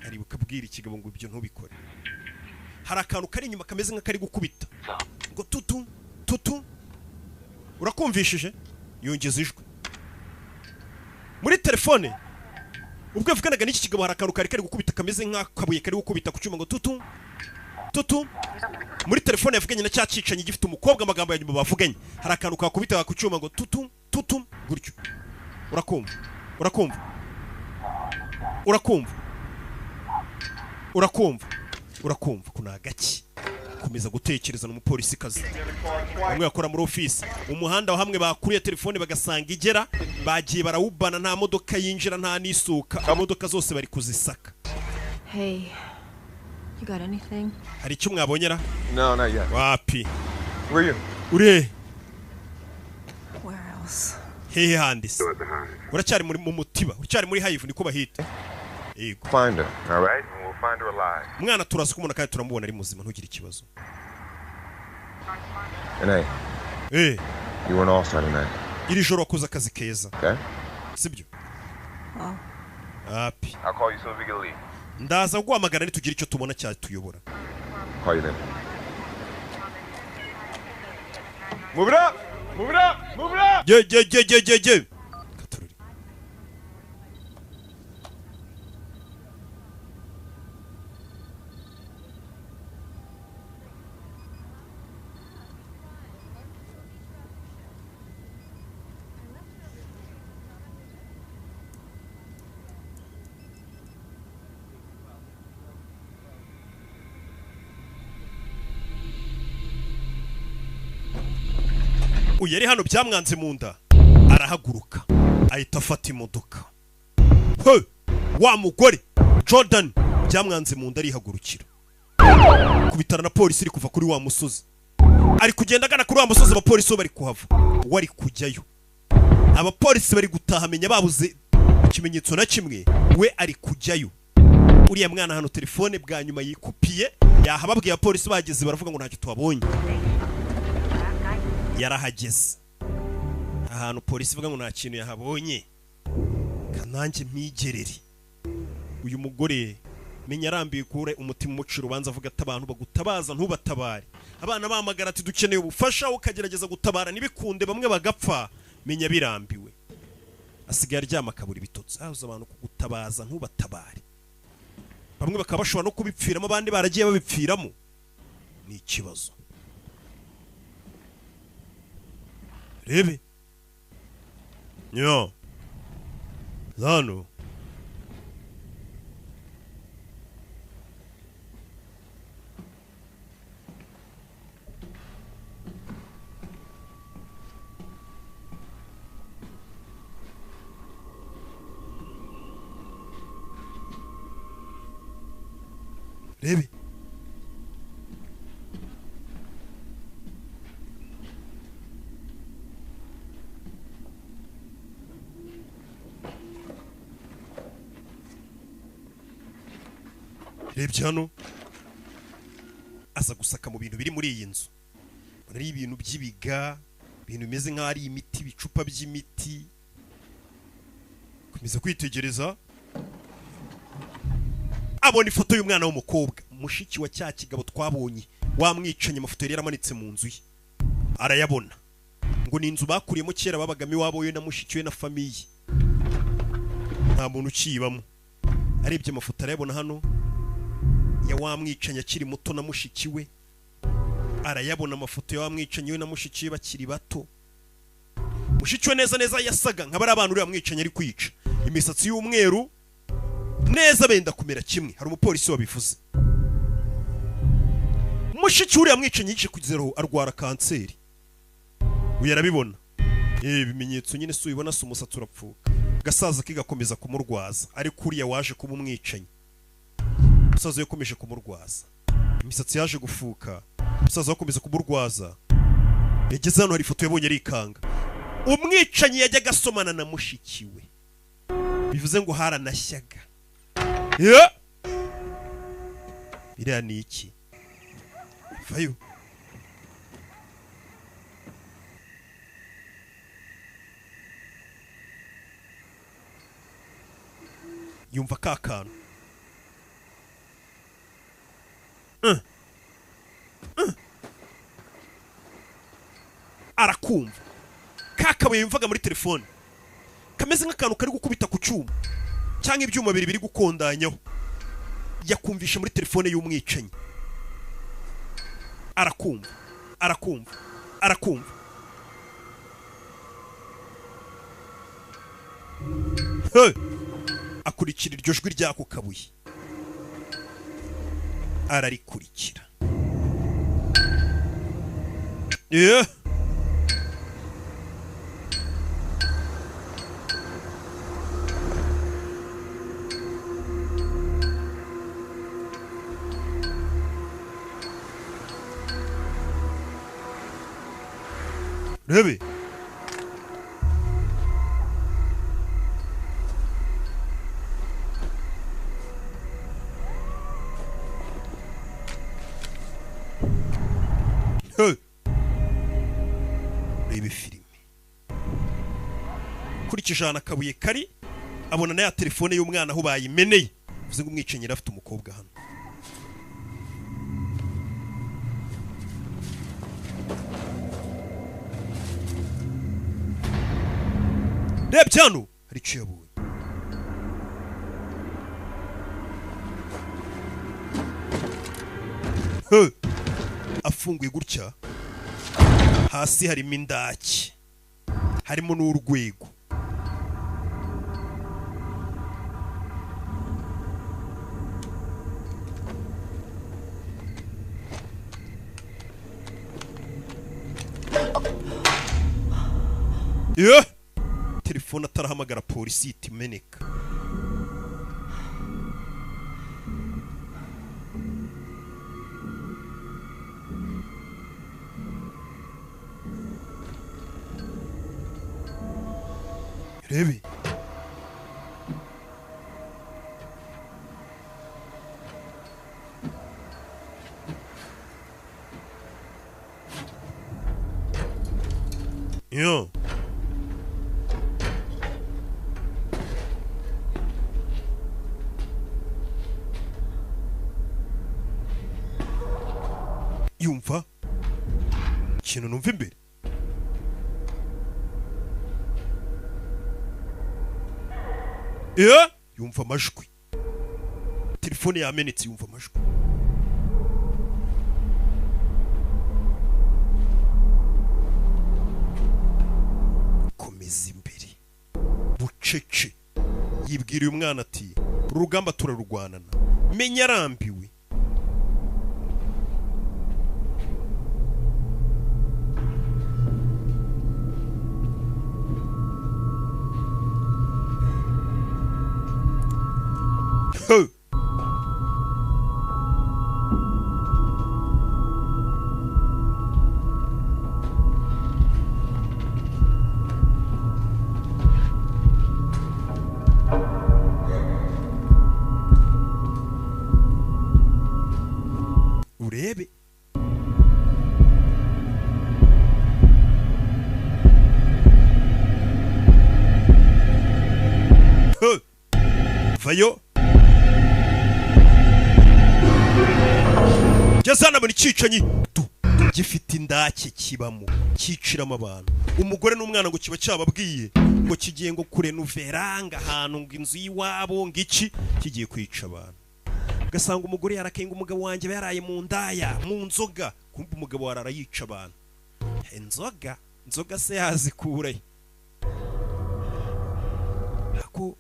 Aribuka abwira ikigabo ngo ibyo ntubikore. Hari akantu kari inyuma kameze nk'akari gukubita. Ngo tutu tutu. Urakumvishije? Yongeza ijwi. Muri telefone ubwo avuganaga n'iki kigabo hari akantu kari gukubita kameze nk'akabuye kari gukubita ku cyuma ngo tutu tutu. Muri telefone yavuganye na cya cicanye gifite umukobwa amagambo ya nyuma bavuganye. Hari akantu kakubita ku cyuma ngo tutu tutu gutyo. Urakumva? Urakumva? Urakumva? Urakumva? Urakumva kuna gaki. Komeza gutekereza n'umupolisi kazi. Bamwe yakora muri office. Umuhanda wa hamwe bakuriye telefone bagasanga igera. Bagiye barawubana nta modoka yinjira nta nisuka. Imodoka zose bari kuzisaka. Hey. You got anything? Hari icyo mwabonyera? No, not yet. Wapi? Where you? Ure. Where else? Hehe handise. Uracyari muri mu mutiba. Uracyari muri hive niko bahita. Yego. Find her, all right? And we'll find her alive. Mwana turaza kumubona kandi turamubona ari muzima ntugire ikibazo. Cyaneee. You were an all-star tonight. Iri joro wakoze akazi keza. Okay? Sibyo? Oh. Api. I'll call you so we can leave. Ndaza guhamagara nitugira icyo tubona cya tuyobora. Call you then. Move it up! Move it up! Move it up! Je. Uyari hano byamwanze mu nda arahaguruka ahita afata imodoka. Wa mugore Jordan byamwanze mu nda arihagurukira kubitara na polisi iri kuva kuri wa musozi. ari kugenda agana kuri wa musozi abapolisi bo bari kuhava wari kujyayo abapolisi bari gutaha menya babuze ikimenyetso na kimwe we ari kujyayo uriya mwana hano telefone bwa nyuma yikupiye yahababwiye abapolisi bageze baravuga ngo ntacyo twabonye yarahageze ahantu polisi ivuga ngo nta kintu yahabonye kanange mpigerere uyu mugore menya arambiye kure umutima umuciro ubanza avuga ati abantu bagutabaza ntubatabare abana bamagara ati dukeneye ubufasha ukagerageza gutabara nibikunde bamwe bagapfa menya birambiwe asigaye aryama kaburi bitotsi ahuza abantu kugutabaza ntubatabare bamwe bakaba bashobora no kubipfiramo abandi baragiye babipfiramo ni ikibazo rebe nyo zano rebe rebye hano aza gusaka mu bintu biri muri iyi nzu ari ibintu by'ibiga ibintu bimeze nk'aho ari imiti ibicupa by'imiti komeza kwitegereza abona ifoto y'umwana w'umukobwa mushiki wa cya kigabo twabonye wamwicanye amafoto yari yaramanitse mu nzu ye arayabona ngo ni inzu bakuriyemo kera babagamo iwabo we na mushiki we na famiye nta muntu ukiyibamo arebye amafoto arayabona hano ya wamwicanye akiri muto na mushiki we arayabona amafoto ya wamwicanye we na mushiki we bakiri bato mushiki we neza neza yasaga nk'abari abantu uriya mwicanye ari kwica imisatsi y'umweru neza benda kumera kimwe hari umupolisi wabivuze mushiki uriya mwicanye yice kugeraho arwara kanseri uyu arabibona ibimenyetso nyine si ubibona si umusatsi urapfuka gasaza kigakomeza kumurwaza ariko uriya waje kuba umwicanyi umusaza yakomeje kumurwaza imisatsi yaje gufuka umusaza wakomeza kumurwaza yageze hano hari ifoto yabonye arikanga umwicanyi yajyaga asomana na mushiki we bivuze ngo haranashyaga biriya ni iki vayo yumva ka kantu arakumva kakabaye yumvaga muri telefone kameze nk'akantu kari gukubita ku cyuma cyangwa ibyuma biri gukondanyaho yakumvisha muri telefone y'umwicanyi arakumva akurikira iryo jwi ry'ako kabuye ararikurikira rebe rebe filime kurikije ahantu akabuye kari abona na ya telefone y'umwana aho bayimeneye bivuze ngo umwicanyi afite umukobwa hano rebye hano hari icyo yabonye afunguye gutya hasi harimo indaki harimo n'urwego telefone atarahamagara polisi itimeneka Rebe. Yo. Yumva ikintu numva imbere. Yumva amajwi. Telefone yamenetse yumva amajwi. Komeza imbere. Bucece. Yibwira uyu mwana ati urugamba turarurwanana. Menya arambiwe. Urebe. Vayo. Jazana muri cicanyi gifite indake kibamo ciciramo abantu. Umugore n'umwana ngo kiba cyababwiye ngo kigiye ngo kurenuveranga ahantu ngo inzu yiwabo ngiki kigiye kwica abantu. Gasanga umugore yarakenga umugabo wanjye yaraye mu ndaya mu nzoga, kumva umugabo warara yica abantu. Inzoga se yazikure. Ako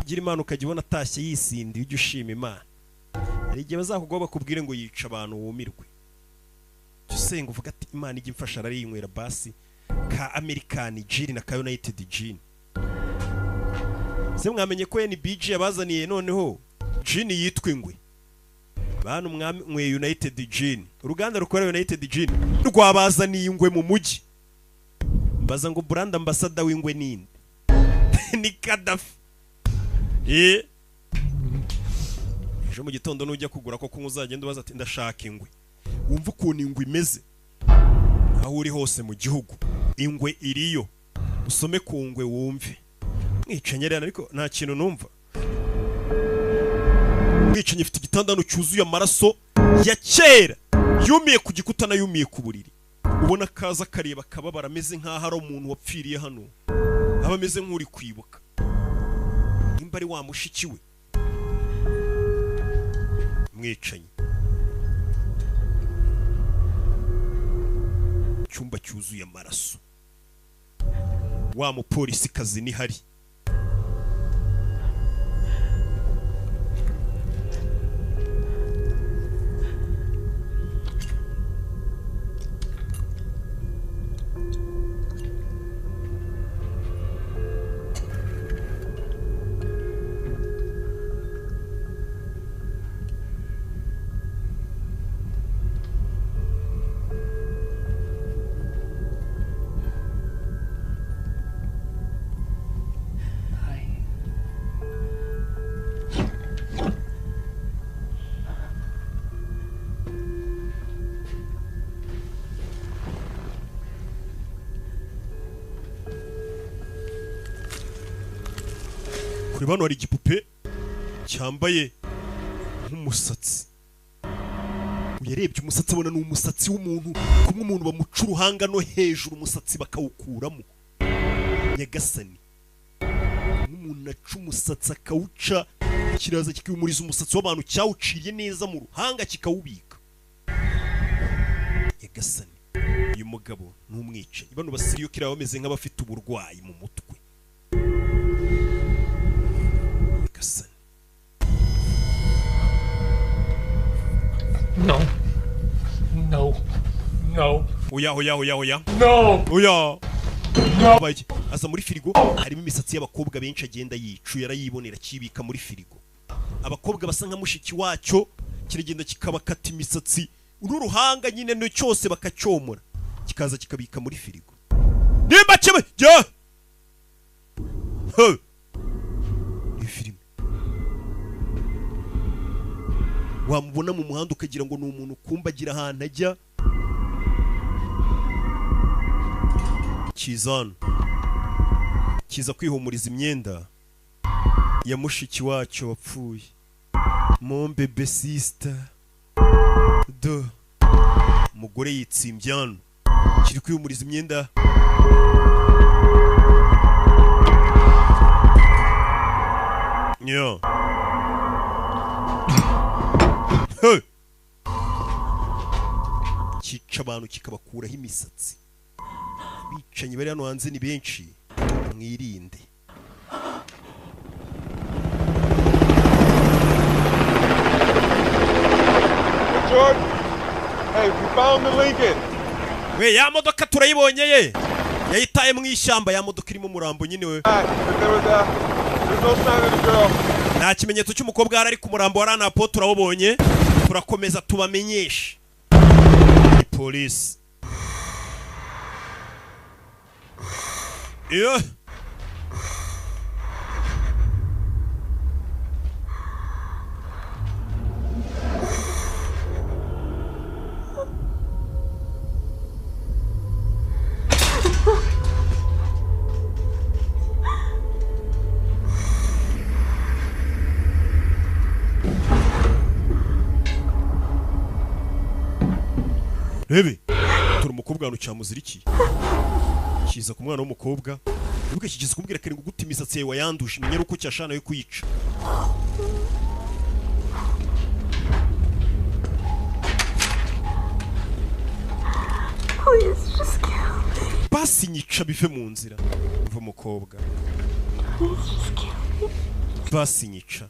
ugira Imana ukajibona atashye yisindi ujye ushima Imana. Hari igihe bazakugoba kubwire ngo yica abantu wumirwe. Tusenga uvuga ati Imana ijye imfasha ari yinywera basi ka American gin na ka United gin. Se mwamenye ko NBG yabazaniye noneho gin yitwa ingwe. Bantu mwe United gin. Uruganda rukora United gin rwabazaniye ingwe mu mugi. Mbaza ngo brand ambassador w'ingwe ninde? Ni Kadafi. Ejo mu gitondo nujya kugura ko uzagenda ubaza ati ndashaka ingwe. Wumva ukuntu ingwe imeze. Aho uri hose mu gihugu ingwe iriyo. Usome ku ngwe wumve. Mwicenyerana ariko nta kintu numva. Mwicenye ifite igitandano cyuzuye amaraso ya kera. Yumiye ku gikuta na yumiye ku buriri. Ubona kaza kareba kababara ameze nkaho ari umuntu wapfiriye hano. Aba ameze nk'uri kwibuka. Nimba ari wa mushikiwe. Mwicenye. Cyumba cyuzuye amaraso. Wa mupolisi kazi ni hari. Kuri bano hari igipupe cyambaye nk'umusatsi. Uyarebye umusatsi abona ni umusatsi w'umuntu, kumwe umuntu bamuca uruhanga no hejuru umusatsi bakawukuramo. Nyagasani. Umuntu aca umusatsi akawuca kiraza kikimuriza umusatsi w'abantu cyawuciye neza mu ruhanga kikawubika. Nyagasani. Uyu mugabo n'umwica. Bano basiriyo kiraba bameze nk'abafite uburwayi mu mutwe. No. Oya. No. Oya. Aza muri firigo harimo imisatsi y'abakobwa benshi agenda yicuye arayibonera kibika muri firigo. Abakobwa basa nka mushiki wacyo kiragenda kikabakata imisatsi uruhanga nyine no cyose bakacyomora kikaza kikabika muri firigo. Nimba kibe Ifilime wamubona mu muhanda ukagira ngo ni umuntu kumbagira ahantu ajya kizana kiza kwihumuriza imyenda ya mushiki wacyo wapfuye mon bebe sister do umugore yitsimbyano kiri kwihumuriza imyenda yo kica abantu kikabakuraho imisatsi bicanyi bari hano hanze ni benshi mwirinde Jordan, hey, we found the Lincoln. We ya modoka turayibonye ye yayitaye mu ishyamba ya modoka irimo umurambo nyine we nta kimenyetso cy'umukobwa hari ku murambo wa ranapo turawubonye turakomeza tubamenyesha police yeah. Rebe turi umukobwa hano cyamuziriki kiza ku mwana w'umukobwa ubuke kigeze kumbwira kare ngo guta imisatsi yawe yandusha menyera uko cyashana yo kuyica Please just kill me. Basi nyica bive mu nzira uva umukobwa Please just kill me. Basi nyica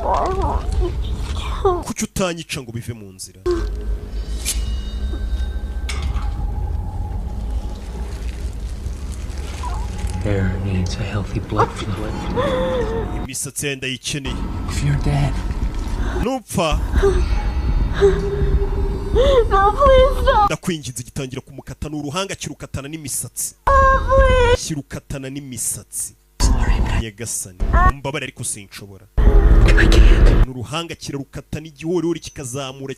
Why won't you just kill me? kuki utanyica ngo bive mu nzira Hair needs a healthy blood flow. imisatsi yenda yikeneye If you're dead. nupfa No, please stop. ndakwinginze gitangira kumukata n'uruhanga kirukatana n'imisatsi kirukatana n'imisatsi Nyagasani umbabare ariko sinshobora n'uruhanga kirarukata n'igihorihori kikazamura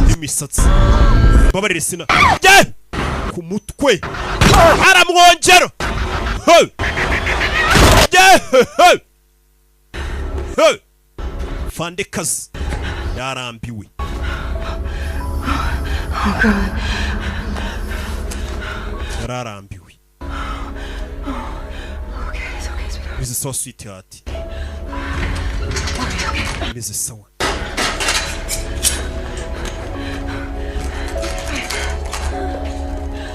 n'imisatsi mbabarire sina ku mutwe aramwongera Fandekazi yarambiwe yararambiwe Meze sawa sweetheart Meze sawa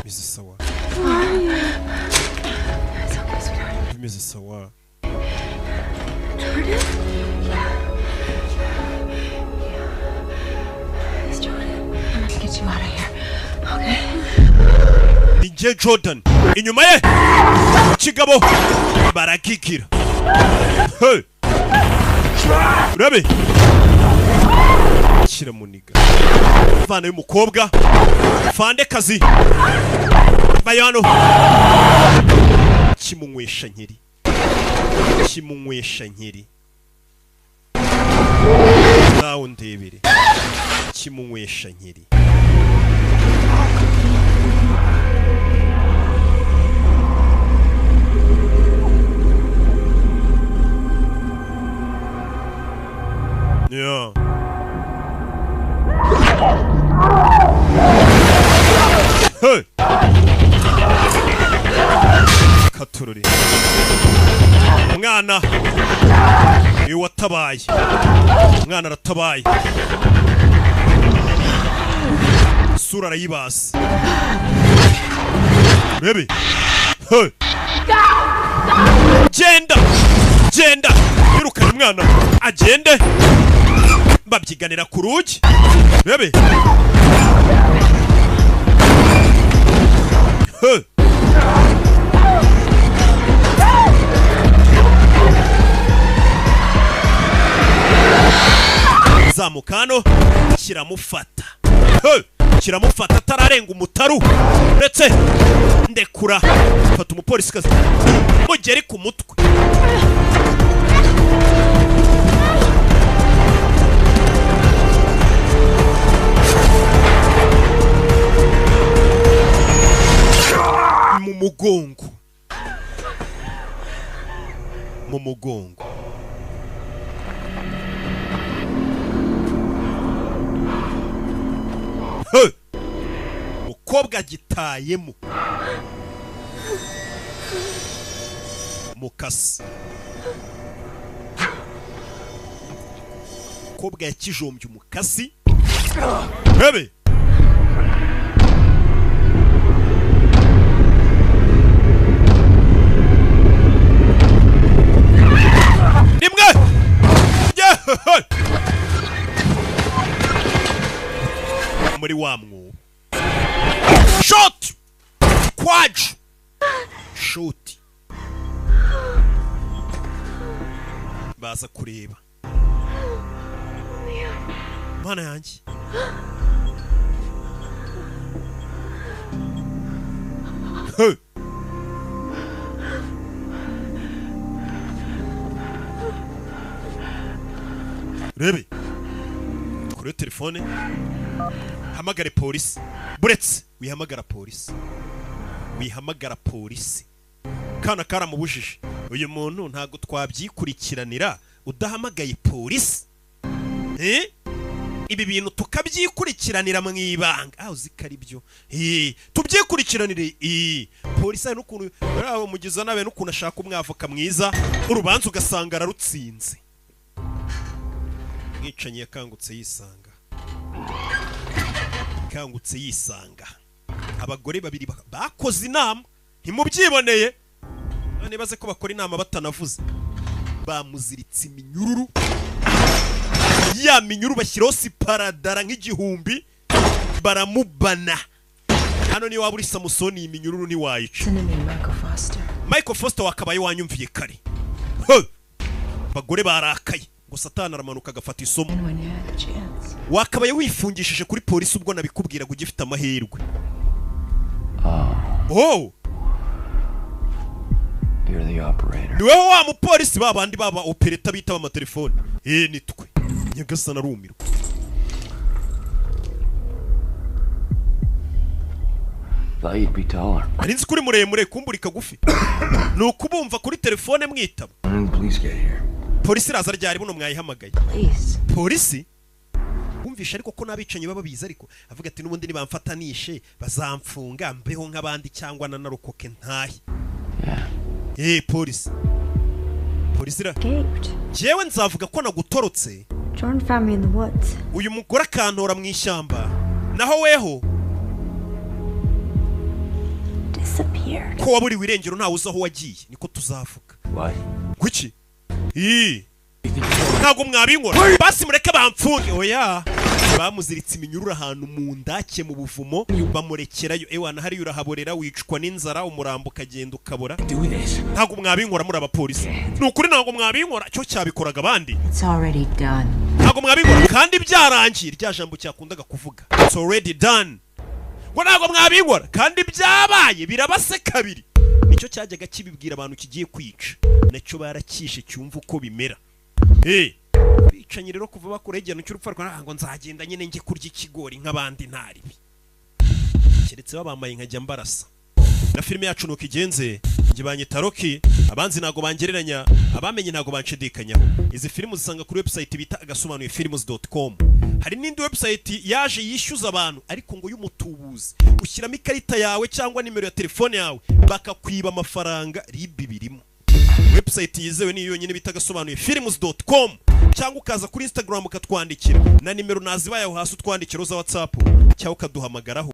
Meze sawa Meze sawa Jordan? It's Jordan. I'm gonna get you out of here. Okay? Ninje Jordan inyuma ye kigabo baragikira Urabe kiramuniga Fana y'umukobwa Fandekazi bayano kimunywesha nkiri kimunywesha nkiri nawe ndebere kimunywesha nkiri Yeah. Hey. Katururi. Mwana. Ni watabaye. Mwana aratabaye. Sura arayibase. Baby. Hey. Genda. Genda. Yirukana mwana. Agende. Babyiganira ku rugi bebe zamukano kiramufata kiramufata atararenga umutaru ndetse ndekura fata umupolisi kazi mugeri ku mutwe mu mugongo mukobwa gitayemo mukasi mukobwa yakijombye umukasi bebe muri wa mwobo shot kwaju shot baza kureba mana yanjye rebe kuri telefone hamagare polisi buretse wihamagara polisi kana karamubujije uyu muntu ntago twabyikurikiranira udahamagaye polisi ibi bintu tukabyikurikiranira mu ibanga uzikari byo tubyikurikiranire polisi ari n'ukuntu abo mugiza nabe n'ukuntu ashaka umwavoka mwiza urubanza ugasanga ararutsinze mwicanyi yakangutse yisanga abagore babiri bakoze inama ntimubyiboneye nibaze ko bakora inama batanavuze bamuziritse iminyururu ya minyururu bashyiraho siparadara nk'igihumbi baramubana hano ni waba uri Samusoni iminyururu ni wayica Michael Foster wakabaye wanyumviye kare bagore barakaye ngo Satani aramanuka agafata isomo wakabaye wifungishije kuri polisi ubwo nabikubwira ngo ugifite amahirwe You're the operator. Niwe wa mupolisi babandi baba operator bita ama telefone nitwe nyagasana arumirwa Thought be taller. Arinzi kuri muremure kumburika gufi nukubumva kuri telefone mwitaba Please get here. Polisi raza ryari buno mwayihamagaye polisi umvisha ariko ko nabicanye baba biza ariko avuga ati nubundi nibamfatanishe bazamfunga mbeho nk'abandi cyangwa nanarokoke ntahe polisi ra jewe nzavuga ko nagutorotse uyu mugore akantora mu ishyamba naho weho ko waburiwe irengero ntawe uzi aho wagiye niko tuzavuga kuki ntago mwabinkora basi mureke bamfunge oya bamuziritse iminyururu ahantu mu ndake mu buvumo bamurekerayo ewana hari urahaborera wicwa n'inzara umurambo ukagenda ukabora ntago mwabinkora muri abapolisi nukuri ntago mwabinkora cyo cyabikoraga abandi ntago mwabinkora kandi byarangiye rya jambo cyakundaga kuvuga it's already done ngo ntago mwabinkora kandi byabaye birabase kabiri nicyo cyajyaga kibibwira abantu kigiye kwica nacyo barakishe cyumva uko bimera bicanye rero kuva bakuregera cy'urupfa rwa ngo nzagenda nyine nge kurya ikigori nk'abandi ntaribi keretse babambaye nkajya mbarasa na filime yacu nuko igenze nge banyita Rocky abanzi nago bangereranya abamenye nago bancedekanyaho izi filime uzisanga kuri website bita Agasobanuye films.com hari n'indi website yaje yishyuza abantu ariko ngo y'umutubuzi ushyiramo ikarita yawe cyangwa nimero ya telefone yawe bakakwiba amafaranga ribi birimo website yizewe ni yonyine bita Agasobanuye films.com cyangwa ukaza kuri Instagram ukatwandikira na nimero nazibaye aho hasi utwandikira za WhatsApp cyangwa ukaduhamagaraho